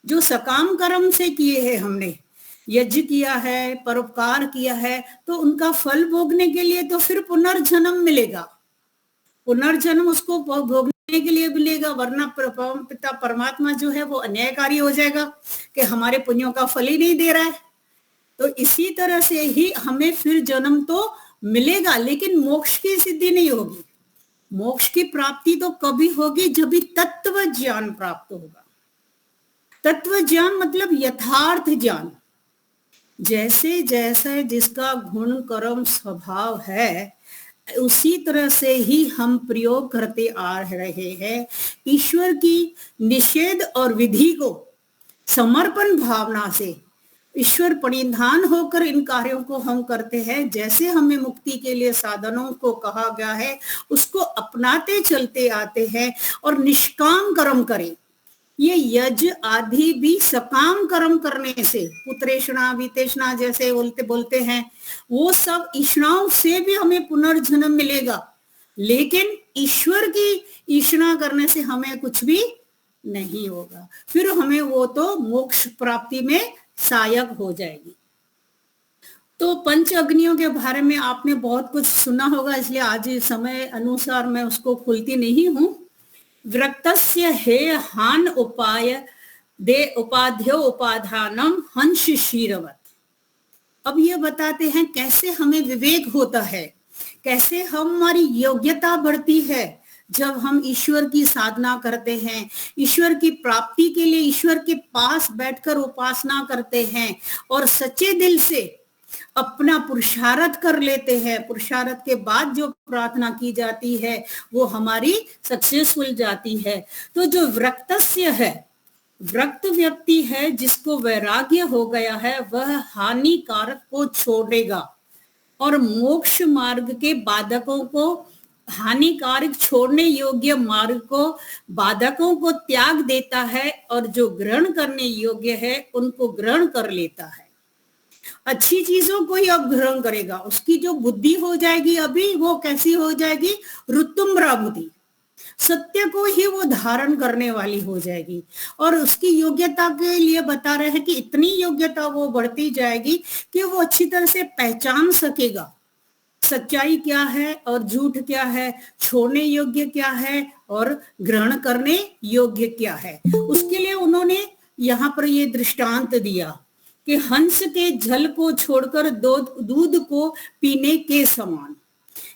जो सकाम कर्म से किए हैं, हमने यज्ञ किया है, परोपकार किया है, तो उनका फल भोगने के लिए तो फिर पुनर्जन्म मिलेगा, पुनर्जन्म उसको भोगने के लिए मिलेगा, वरना पिता परमात्मा जो है वो अन्यायकारी हो जाएगा कि हमारे पुण्यों का फल ही नहीं दे रहा है। तो इसी तरह से ही हमें फिर जन्म तो मिलेगा, लेकिन मोक्ष की सिद्धि नहीं होगी। मोक्ष की प्राप्ति तो कभी होगी जब भी तत्व ज्ञान प्राप्त होगा। तत्व ज्ञान मतलब यथार्थ ज्ञान। जैसे जैसे जिसका गुण कर्म स्वभाव है उसी तरह से ही हम प्रयोग करते आ रहे हैं। ईश्वर की निषेध और विधि को समर्पण भावना से ईश्वर परिधान होकर इन कार्यों को हम करते हैं। जैसे हमें मुक्ति के लिए साधनों को कहा गया है उसको अपनाते चलते आते हैं और निष्काम कर्म करें। ये यज्ञ आदि भी सकाम कर्म करने से, पुत्रेषणा वितेषणा जैसे बोलते हैं, वो सब ईष्णाओं से भी हमें पुनर्जन्म मिलेगा, लेकिन ईश्वर की ईष्णा करने से हमें कुछ भी नहीं होगा। फिर हमें वो तो मोक्ष प्राप्ति में सहायक हो जाएगी। तो पंच अग्नियों के बारे में आपने बहुत कुछ सुना होगा, इसलिए आज समय अनुसार मैं उसको खुलती नहीं हूं। विरक्तस्य हे हान उपाय दे उपाध्यो उपाधानम हंस शीरवत। अब ये बताते हैं कैसे हमें विवेक होता है, कैसे हमारी योग्यता बढ़ती है जब हम ईश्वर की साधना करते हैं, ईश्वर की प्राप्ति के लिए ईश्वर के पास बैठकर उपासना करते हैं और सच्चे दिल से अपना पुरुषार्थ कर लेते हैं। पुरुषार्थ के बाद जो प्रार्थना की जाती है वो हमारी सक्सेसफुल जाती है। तो जो विरक्तस्य है, विरक्त व्यक्ति है जिसको वैराग्य हो गया है, वह हानिकारक को छोड़ेगा और मोक्ष मार्ग के बाधकों को, हानिकारक छोड़ने योग्य मार्ग को, बाधकों को त्याग देता है और जो ग्रहण करने योग्य है उनको ग्रहण कर लेता है। अच्छी चीजों को ही अब ग्रहण करेगा। उसकी जो बुद्धि हो जाएगी अभी वो कैसी हो जाएगी, रुतुम्बरा बुद्धि, सत्य को ही वो धारण करने वाली हो जाएगी। और उसकी योग्यता के लिए बता रहे हैं कि इतनी योग्यता वो बढ़ती जाएगी कि वो अच्छी तरह से पहचान सकेगा सच्चाई क्या है और झूठ क्या है, छोड़ने योग्य क्या है और ग्रहण करने योग्य क्या है। उसके लिए उन्होंने यहाँ पर ये दृष्टांत दिया कि हंस के जल को छोड़कर दूध को पीने के समान।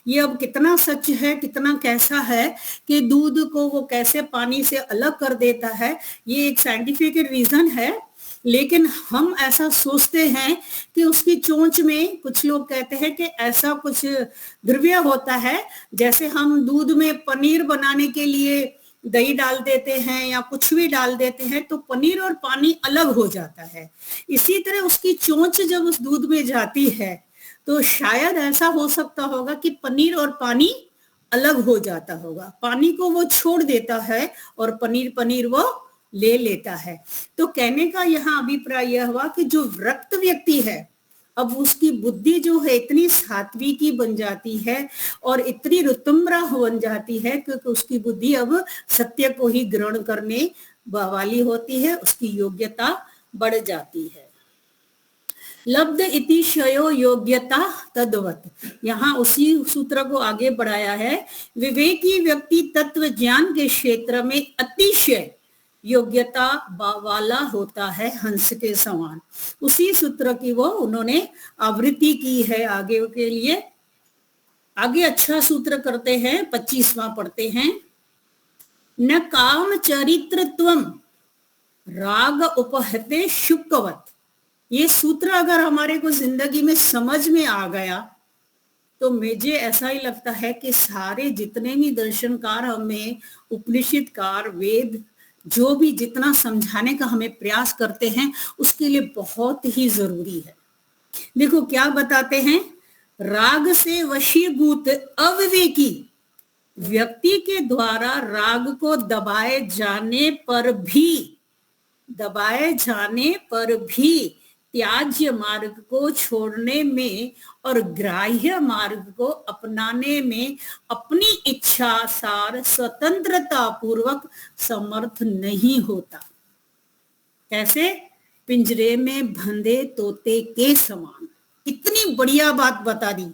ये अब कितना सच है, कितना कैसा है कि दूध को वो कैसे पानी से अलग कर देता है, ये एक साइंटिफिक रीजन है। लेकिन हम ऐसा सोचते हैं कि उसकी चोंच में, कुछ लोग कहते हैं कि ऐसा कुछ द्रव्य होता है, जैसे हम दूध में पनीर बनाने के लिए दही डाल देते हैं या कुछ भी डाल देते हैं तो पनीर और पानी अलग हो जाता है। इसी तरह उसकी चोंच जब उस दूध में जाती है तो शायद ऐसा हो सकता होगा कि पनीर और पानी अलग हो जाता होगा। पानी को वो छोड़ देता है और पनीर वो ले लेता है। तो कहने का यहाँ अभिप्राय यह हुआ कि जो विरक्त व्यक्ति है अब उसकी बुद्धि जो है इतनी सात्विकी बन जाती है और इतनी रुतुम्बरा बन जाती है क्योंकि उसकी बुद्धि अब सत्य को ही ग्रहण करने वाली होती है, उसकी योग्यता बढ़ जाती है। लब्ध इति क्षयो योग्यता तद्वत। यहाँ उसी सूत्र को आगे बढ़ाया है। विवेकी व्यक्ति तत्व ज्ञान के क्षेत्र में अतिशय योग्यता वाला होता है, हंस के समान। उसी सूत्र की वो उन्होंने आवृत्ति की है आगे के लिए। आगे अच्छा सूत्र करते हैं, 25वां पढ़ते हैं। न काम चरित्रत्वम राग उपहते शुकवत। ये सूत्र अगर हमारे को जिंदगी में समझ में आ गया तो मुझे ऐसा ही लगता है कि सारे जितने भी दर्शनकार हमें, उपनिषदकार, वेद जो भी जितना समझाने का हमें प्रयास करते हैं उसके लिए बहुत ही जरूरी है। देखो क्या बताते हैं, राग से वशीभूत अविवेकी व्यक्ति के द्वारा राग को दबाए जाने पर भी त्याज्य मार्ग को छोड़ने में और ग्राह्य मार्ग को अपनाने में अपनी इच्छानुसार स्वतंत्रता पूर्वक समर्थ नहीं होता। कैसे? पिंजरे में बंधे तोते के समान। इतनी बढ़िया बात बता दी,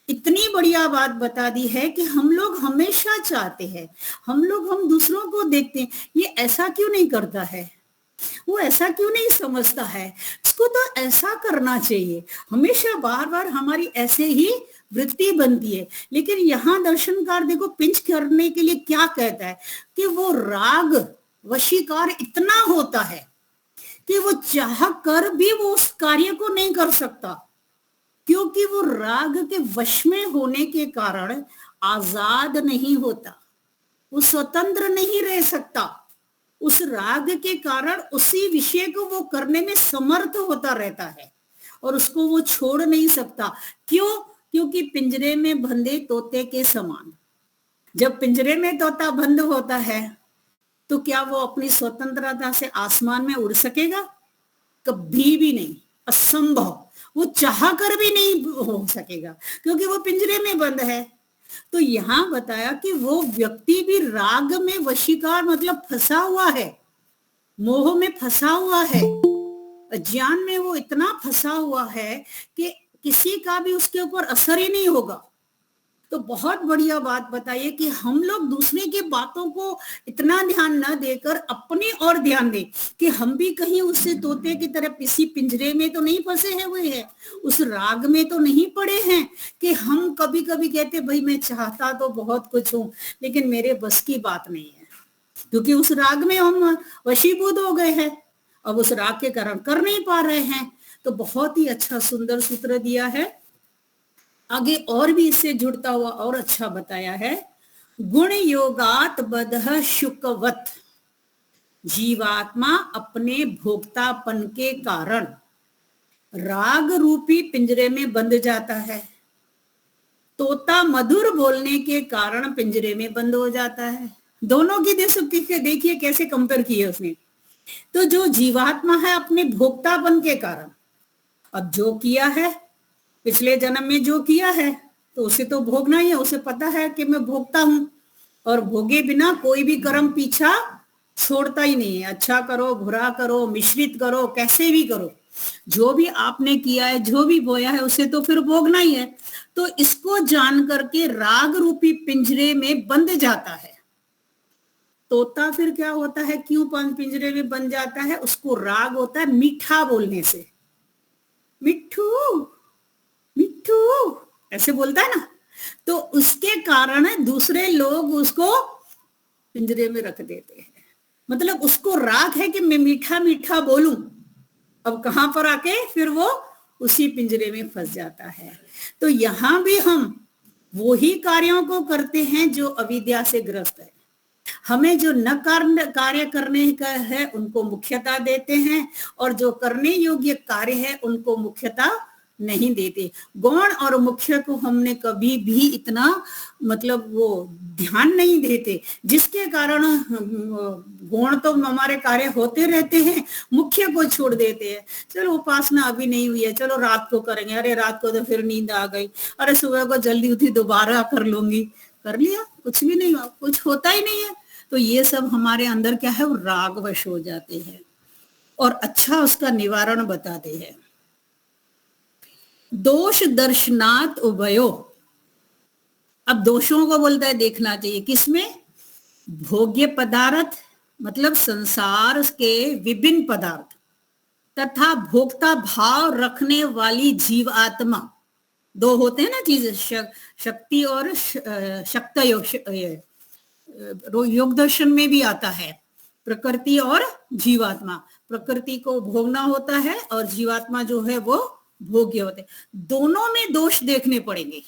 इतनी बढ़िया बात बता दी है कि हम लोग हमेशा चाहते हैं, हम दूसरों को देखते हैं, ये ऐसा क्यों नहीं करता है, वो ऐसा क्यों नहीं समझता है, इसको तो ऐसा करना चाहिए। हमेशा बार बार हमारी ऐसे ही वृत्ति बनती है। लेकिन यहाँ दर्शनकार देखो पिंच करने के लिए क्या कहता है कि वो राग वशीकार इतना होता है कि वो चाह कर भी वो उस कार्य को नहीं कर सकता, क्योंकि वो राग के वश में होने के कारण आजाद नहीं होता, वो स्वतंत्र नहीं रह सकता। उस राग के कारण उसी विषय को वो करने में समर्थ होता रहता है और उसको वो छोड़ नहीं सकता। क्यों? क्योंकि पिंजरे में बंधे तोते के समान। जब पिंजरे में तोता बंद होता है तो क्या वो अपनी स्वतंत्रता से आसमान में उड़ सकेगा? कभी भी नहीं, असंभव। वो चाह कर भी नहीं हो सकेगा क्योंकि वो पिंजरे में बंद है। तो यहाँ बताया कि वो व्यक्ति भी राग में वशीकार मतलब फंसा हुआ है, मोह में फंसा हुआ है, अज्ञान में वो इतना फंसा हुआ है कि किसी का भी उसके ऊपर असर ही नहीं होगा। तो बहुत बढ़िया बात बताइए कि हम लोग दूसरे की बातों को इतना ध्यान न देकर अपनी ओर ध्यान दें कि हम भी कहीं उससे तोते की तरह किसी पिंजरे में तो नहीं फंसे हुए हैं, उस राग में तो नहीं पड़े हैं कि हम कभी कभी कहते भाई मैं चाहता तो बहुत कुछ हूं लेकिन मेरे बस की बात नहीं है, क्योंकि उस राग में हम वशीभूत हो गए हैं, अब उस राग के कारण कर नहीं पा रहे हैं। तो बहुत ही अच्छा सुंदर सूत्र दिया है। आगे और भी इससे जुड़ता हुआ और अच्छा बताया है। गुण योगात बदह शुकवत, जीवात्मा अपने भोक्तापन के कारण राग रूपी पिंजरे में बंध जाता है। तोता मधुर बोलने के कारण पिंजरे में बंद हो जाता है। दोनों की देखिए कैसे कंपेयर किए उसने। तो जो जीवात्मा है अपने भोक्तापन के कारण, अब जो किया है पिछले जन्म में जो किया है तो उसे तो भोगना ही है, उसे पता है कि मैं भोगता हूं और भोगे बिना कोई भी कर्म पीछा छोड़ता ही नहीं है। अच्छा करो, बुरा करो, मिश्रित करो, कैसे भी करो, जो भी आपने किया है, जो भी बोया है उसे तो फिर भोगना ही है। तो इसको जान करके राग रूपी पिंजरे में बंद जाता है। तोता फिर क्या होता है, क्यों पिंजरे में बंद जाता है? उसको राग होता है मीठा बोलने से, मिट्ठू मिट्ठू ऐसे बोलता है ना, तो उसके कारण दूसरे लोग उसको पिंजरे में रख देते हैं। मतलब उसको राग है कि मैं मीठा मीठा बोलूं, अब कहां पर आके फिर वो उसी पिंजरे में फंस जाता है। तो यहां भी हम वही कार्यों को करते हैं जो अविद्या से ग्रस्त है। हमें जो न कार्य करने का है उनको मुख्यता देते हैं और जो करने योग्य कार्य है उनको मुख्यता नहीं देते। गौण और मुख्य को हमने कभी भी इतना मतलब वो ध्यान नहीं देते, जिसके कारण गौण तो हमारे कार्य होते रहते हैं, मुख्य को छोड़ देते हैं। चलो उपासना अभी नहीं हुई है, चलो रात को करेंगे, अरे रात को तो फिर नींद आ गई, अरे सुबह को जल्दी उठी दोबारा कर लूंगी, कर लिया, कुछ भी नहीं हुआ, कुछ होता ही नहीं है। तो ये सब हमारे अंदर क्या है, वो रागवश हो जाते हैं। और अच्छा उसका निवारण बताते हैं। दोष दर्शनात् उभयो, अब दोषों को बोलता है देखना चाहिए, किसमें? भोग्य पदार्थ मतलब संसार के विभिन्न पदार्थ तथा भोक्ता भाव रखने वाली जीव आत्मा, दो होते हैं ना चीज, शक्ति और शक्त योग दर्शन में भी आता है, प्रकृति और जीवात्मा। प्रकृति को भोगना होता है और जीवात्मा जो है वो भोग्य होते, दोनों में दोष देखने पड़ेंगे।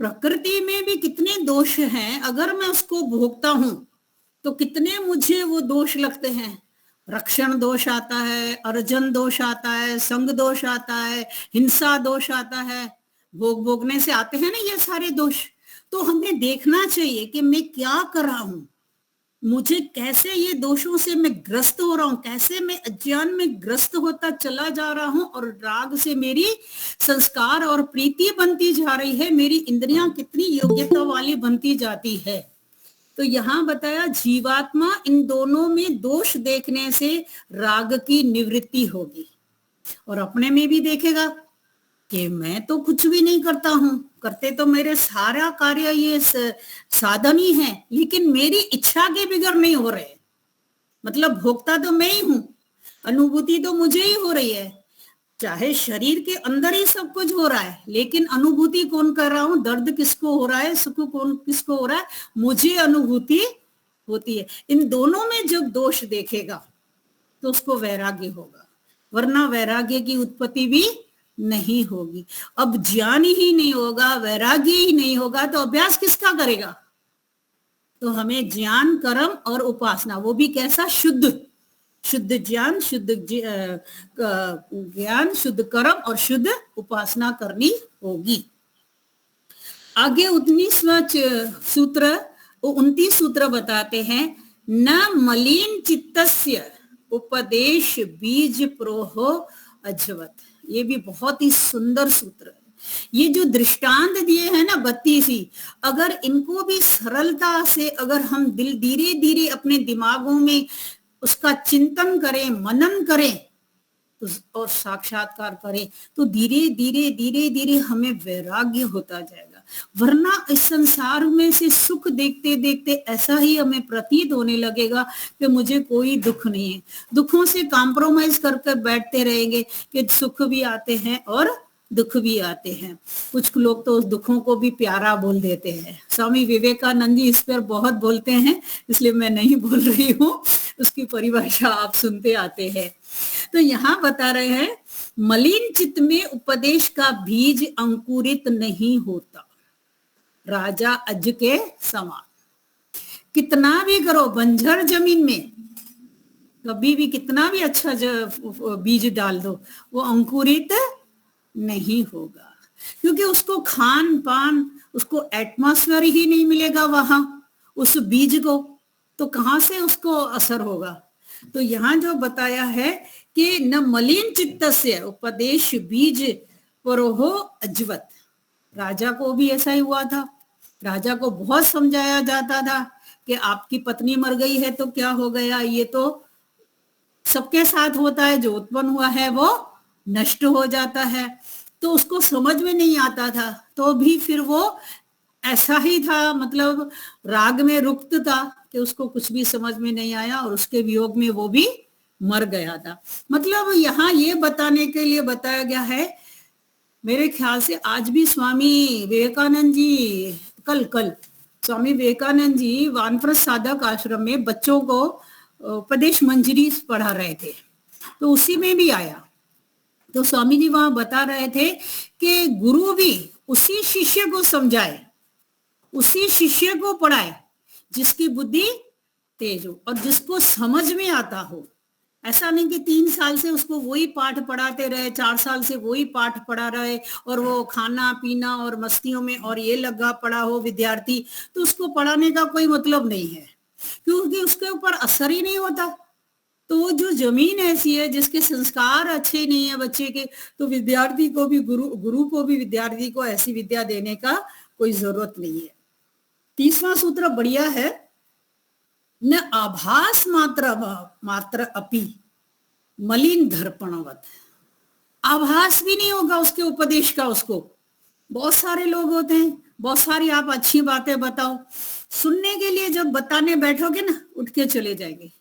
प्रकृति में भी कितने दोष हैं, अगर मैं उसको भोगता हूं तो कितने मुझे वो दोष लगते हैं। रक्षण दोष आता है, अर्जन दोष आता है, संग दोष आता है, हिंसा दोष आता है, भोगने से आते हैं ना ये सारे दोष। तो हमें देखना चाहिए कि मैं क्या कर रहा हूं, मुझे कैसे ये दोषों से मैं ग्रस्त हो रहा हूं, कैसे मैं अज्ञान में ग्रस्त होता चला जा रहा हूं और राग से मेरी संस्कार और प्रीति बनती जा रही है, मेरी इंद्रियां कितनी योग्यता वाली बनती जाती है। तो यहाँ बताया जीवात्मा इन दोनों में दोष देखने से राग की निवृत्ति होगी और अपने में भी देखेगा कि मैं तो कुछ भी नहीं करता हूं, करते तो मेरे सारा कार्य ये साधन ही है, लेकिन मेरी इच्छा के बिगड़ नहीं हो रहे। मतलब भोक्ता तो मैं ही हूं, अनुभूति तो मुझे ही हो रही है, चाहे शरीर के अंदर ही सब कुछ हो रहा है, लेकिन अनुभूति कौन कर रहा हूं, दर्द किसको हो रहा है, सुख कौन किसको हो रहा है, मुझे अनुभूति होती है। इन दोनों में जब दोष देखेगा तो उसको वैराग्य होगा, वरना वैराग्य की उत्पत्ति भी नहीं होगी। अब ज्ञान ही नहीं होगा, वैराग्य ही नहीं होगा, तो अभ्यास किसका करेगा? तो हमें ज्ञान, कर्म और उपासना, वो भी कैसा? शुद्ध ज्ञान, शुद्ध ज्ञान, शुद्ध कर्म और शुद्ध उपासना करनी होगी। आगे 29 सूत्र बताते हैं, न मलिन चित्तस्य उपदेश बीज प्रोहो अजवत। ये भी बहुत ही सुंदर सूत्र है। ये जो दृष्टांत दिए हैं ना 32, अगर इनको भी सरलता से अगर हम धीरे धीरे अपने दिमागों में उसका चिंतन करें, मनन करें और साक्षात्कार करें, तो धीरे धीरे हमें वैराग्य होता जाएगा। वरना इस संसार में से सुख देखते देखते ऐसा ही हमें प्रतीत होने लगेगा कि मुझे कोई दुख नहीं है। दुखों से कॉम्प्रोमाइज करके बैठते रहेंगे कि सुख भी आते हैं और दुख भी आते हैं। कुछ लोग तो उस दुखों को भी प्यारा बोल देते हैं। स्वामी विवेकानंद जी इस पर बहुत बोलते हैं, इसलिए मैं नहीं बोल रही हूँ, उसकी परिभाषा आप सुनते आते हैं। तो यहाँ बता रहे हैं, मलिन चित्त में उपदेश का बीज अंकुरित नहीं होता, राजा अज के समान। कितना भी करो बंजर जमीन में, कभी भी कितना भी अच्छा बीज डाल दो, वो अंकुरित नहीं होगा, क्योंकि उसको खान पान, उसको एटमॉस्फेयर ही नहीं मिलेगा वहां उस बीज को, तो कहां से उसको असर होगा। तो यहाँ जो बताया है कि न मलिन चित्तस्य उपदेश बीज परोहो अजवत। राजा को भी ऐसा ही हुआ था। राजा को बहुत समझाया जाता था कि आपकी पत्नी मर गई है तो क्या हो गया, ये तो सबके साथ होता है, जो उत्पन्न हुआ है वो नष्ट हो जाता है। तो उसको समझ में नहीं आता था, तो भी फिर वो ऐसा ही था, मतलब राग में रुक्त था कि उसको कुछ भी समझ में नहीं आया और उसके वियोग में वो भी मर गया था। मतलब यहाँ ये बताने के लिए बताया गया है, मेरे ख्याल से आज भी स्वामी विवेकानंद जी, कल स्वामी विवेकानंद जी वानप्रस्थ साधक आश्रम में बच्चों को उपदेश मंजरी पढ़ा रहे थे, तो उसी में भी आया। तो स्वामी जी वहां बता रहे थे कि गुरु भी उसी शिष्य को समझाए, उसी शिष्य को पढ़ाए जिसकी बुद्धि तेज हो और जिसको समझ में आता हो। ऐसा नहीं कि 3 साल से उसको वही पाठ पढ़ाते रहे, 4 साल से वही पाठ पढ़ा रहे और वो खाना पीना और मस्तियों में और ये लगा पड़ा हो विद्यार्थी, तो उसको पढ़ाने का कोई मतलब नहीं है, क्योंकि उसके ऊपर असर ही नहीं होता। तो जो जमीन ऐसी है जिसके संस्कार अच्छे नहीं है बच्चे के, तो विद्यार्थी को भी गुरु को भी विद्यार्थी को ऐसी विद्या देने का कोई जरूरत नहीं है। 30वां सूत्र बढ़िया है, न आभास मात्र अपि मलिन दर्पणवत। आभास भी नहीं होगा उसके उपदेश का। उसको बहुत सारे लोग होते हैं, बहुत सारी आप अच्छी बातें बताओ, सुनने के लिए जब बताने बैठोगे ना, उठ के चले जाएंगे।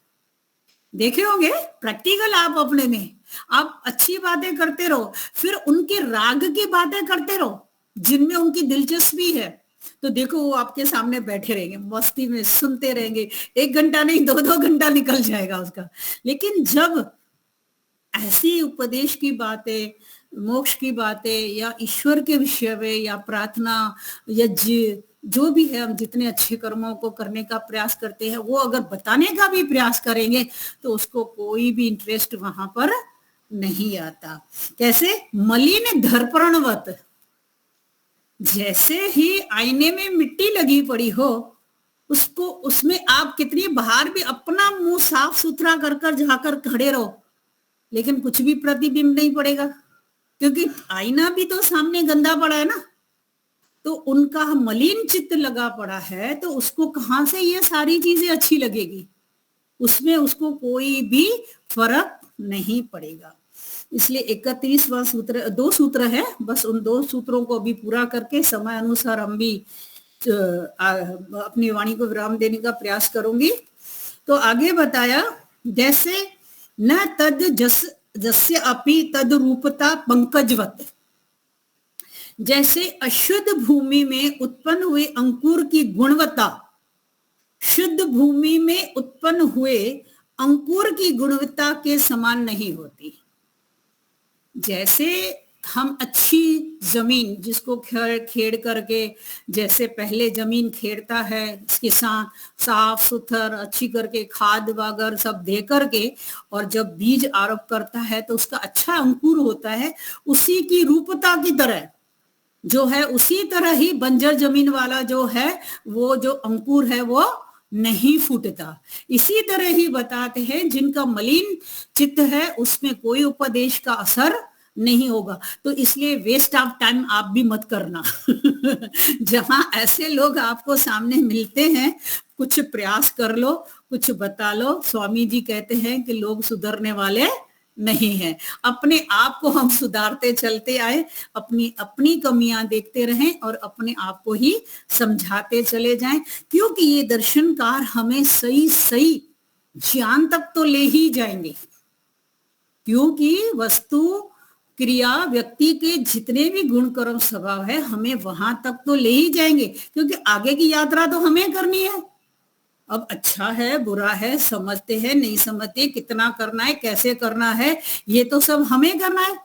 देखे होंगे प्रैक्टिकल आप अपने में, आप अच्छी बातें करते रहो, फिर उनके राग की बातें करते रहो जिनमें उनकी दिलचस्पी है, तो देखो वो आपके सामने बैठे रहेंगे, मस्ती में सुनते रहेंगे। 1 घंटा नहीं 2-2 घंटा निकल जाएगा उसका। लेकिन जब ऐसी उपदेश की बातें, मोक्ष की बातें या ईश्वर के विषय में या प्रार्थना या जो भी है, हम जितने अच्छे कर्मों को करने का प्रयास करते हैं, वो अगर बताने का भी प्रयास करेंगे तो उसको कोई भी इंटरेस्ट वहां पर नहीं आता। कैसे? मलिन दर्पणवत। जैसे ही आईने में मिट्टी लगी पड़ी हो, उसको उसमें आप कितनी बाहर भी अपना मुंह साफ सुथरा कर कर जाकर खड़े रहो, लेकिन कुछ भी प्रतिबिंब नहीं पड़ेगा, क्योंकि आईना भी तो सामने गंदा पड़ा है ना। तो उनका मलिन चित्त लगा पड़ा है, तो उसको कहां से ये सारी चीजें अच्छी लगेगी, उसमें उसको कोई भी फर्क नहीं पड़ेगा। इसलिए 31वां सूत्र, 2 सूत्र है, बस उन 2 सूत्रों को भी पूरा करके समय अनुसार हम भी अपनी वाणी को विराम देने का प्रयास करूंगी। तो आगे बताया, जैसे न तद जस्य अपि तद रूपता पंकजवत, जैसे अशुद्ध भूमि में उत्पन्न हुए अंकुर की गुणवत्ता शुद्ध भूमि में उत्पन्न हुए अंकुर की गुणवत्ता के समान नहीं होती। जैसे हम अच्छी जमीन जिसको खेड़ करके, जैसे पहले जमीन खेड़ता है किसान, साफ सुथर अच्छी करके खाद वगैरह सब दे करके, और जब बीज आरोप करता है तो उसका अच्छा अंकुर होता है, उसी की रूपता की तरह जो है, उसी तरह ही बंजर जमीन वाला जो है वो जो अंकुर है वो नहीं फूटता। इसी तरह ही बताते हैं जिनका मलिन चित्त है उसमें कोई उपदेश का असर नहीं होगा। तो इसलिए वेस्ट ऑफ टाइम आप भी मत करना जहां ऐसे लोग आपको सामने मिलते हैं, कुछ प्रयास कर लो, कुछ बता लो। स्वामी जी कहते हैं कि लोग सुधरने वाले नहीं है, अपने आप को हम सुधारते चलते आए, अपनी अपनी कमियां देखते रहें और अपने आप को ही समझाते चले जाएं, क्योंकि ये दर्शनकार हमें सही सही ज्ञान तक तो ले ही जाएंगे। क्योंकि वस्तु क्रिया व्यक्ति के जितने भी गुण कर्म स्वभाव है हमें वहां तक तो ले ही जाएंगे, क्योंकि आगे की यात्रा तो हमें करनी है। अब अच्छा है बुरा है, समझते हैं नहीं समझते, कितना करना है कैसे करना है, ये तो सब हमें करना है।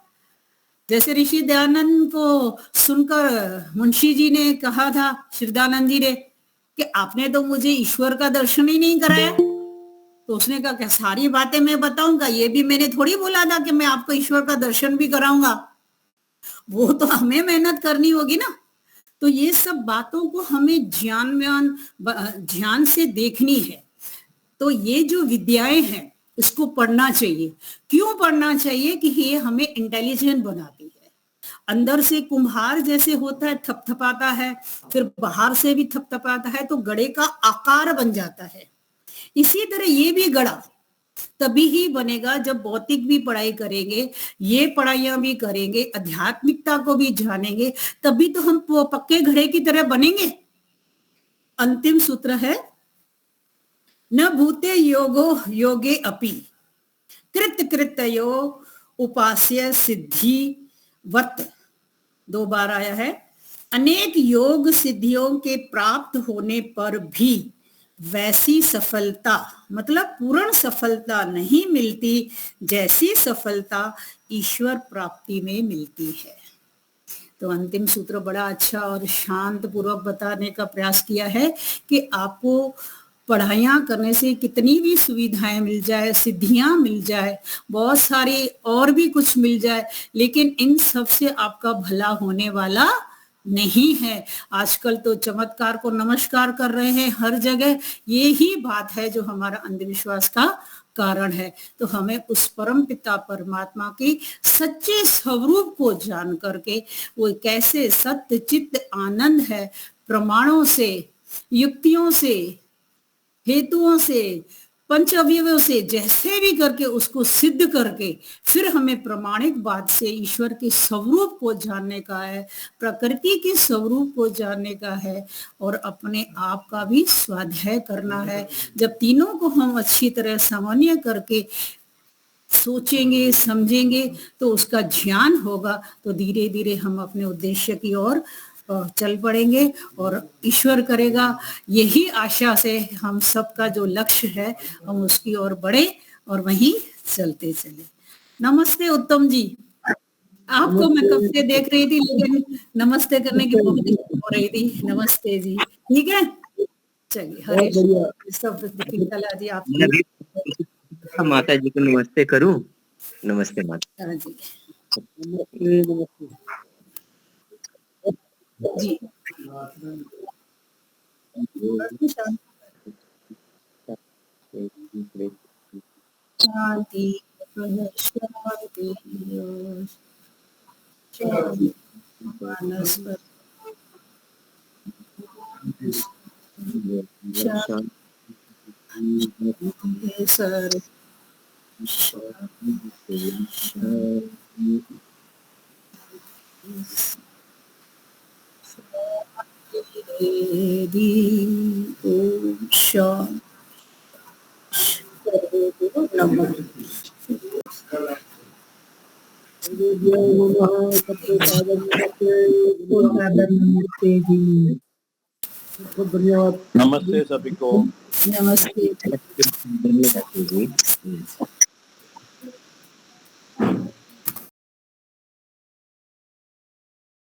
जैसे ऋषि दयानंद को सुनकर मुंशी जी ने कहा था, श्रीदानंद जी ने, कि आपने तो मुझे ईश्वर का दर्शन ही नहीं कराया। तो उसने कहा क्या सारी बातें मैं बताऊंगा, ये भी मैंने थोड़ी बोला था कि मैं आपको ईश्वर का दर्शन भी कराऊंगा, वो तो हमें मेहनत करनी होगी ना। तो ये सब बातों को हमें ध्यान से देखनी है। तो ये जो विद्याएं हैं इसको पढ़ना चाहिए। क्यों पढ़ना चाहिए? कि ये हमें इंटेलिजेंट बनाती है। अंदर से कुम्हार जैसे होता है, थपथपाता है, फिर बाहर से भी थपथपाता है, तो गड़े का आकार बन जाता है। इसी तरह ये भी गड़ा तभी ही बनेगा जब भौतिक भी पढ़ाई करेंगे, ये पढ़ाइयां भी करेंगे, आध्यात्मिकता को भी जानेंगे, तभी तो हम पक्के घड़े की तरह बनेंगे। अंतिम सूत्र है, न भूते योगो योगे अपि कृत कृतयो उपास्य सिद्धि वर्त। 2 बार आया है। अनेक योग सिद्धियों के प्राप्त होने पर भी वैसी सफलता, मतलब पूर्ण सफलता नहीं मिलती जैसी सफलता ईश्वर प्राप्ति में मिलती है। तो अंतिम सूत्र बड़ा अच्छा और शांत पूर्वक बताने का प्रयास किया है कि आपको पढ़ाइयाँ करने से कितनी भी सुविधाएं मिल जाए, सिद्धियां मिल जाए, बहुत सारी और भी कुछ मिल जाए, लेकिन इन सब से आपका भला होने वाला नहीं है। आजकल तो चमत्कार को नमस्कार कर रहे हैं हर जगह, ये ही बात है जो हमारा अंधविश्वास का कारण है। तो हमें उस परम पिता परमात्मा की सच्चे स्वरूप को जान करके, वो कैसे सत्य चित्त आनंद है, प्रमाणों से, युक्तियों से, हेतुओं से, पंच अवयवों से, जैसे भी करके उसको सिद्ध करके फिर हमें प्रमाणिक बात से ईश्वर के स्वरूप को जानने का है, प्रकृति के स्वरूप को जानने का है, और अपने आप का भी स्वाध्याय करना है। जब तीनों को हम अच्छी तरह सामान्य करके सोचेंगे समझेंगे तो उसका ज्ञान होगा, तो धीरे धीरे हम अपने उद्देश्य की ओर चल पड़ेंगे और ईश्वर करेगा। यही आशा से हम सबका जो लक्ष्य है हम उसकी ओर बढ़े और वहीं चलते चले। नमस्ते उत्तम जी, आपको मैं कब से देख रही थी लेकिन नमस्ते करने की बहुत इच्छा हो रही थी। नमस्ते जी, ठीक है, चलिए हरे सब जी। आप माता जी को नमस्ते करूं। नमस्ते माता जी। जी शांति शांति शांति वनस्पति शांति सर ओम शांति नमः धन्यवाद। नमस्ते सभी को। नमस्ते धन्यवाद जी।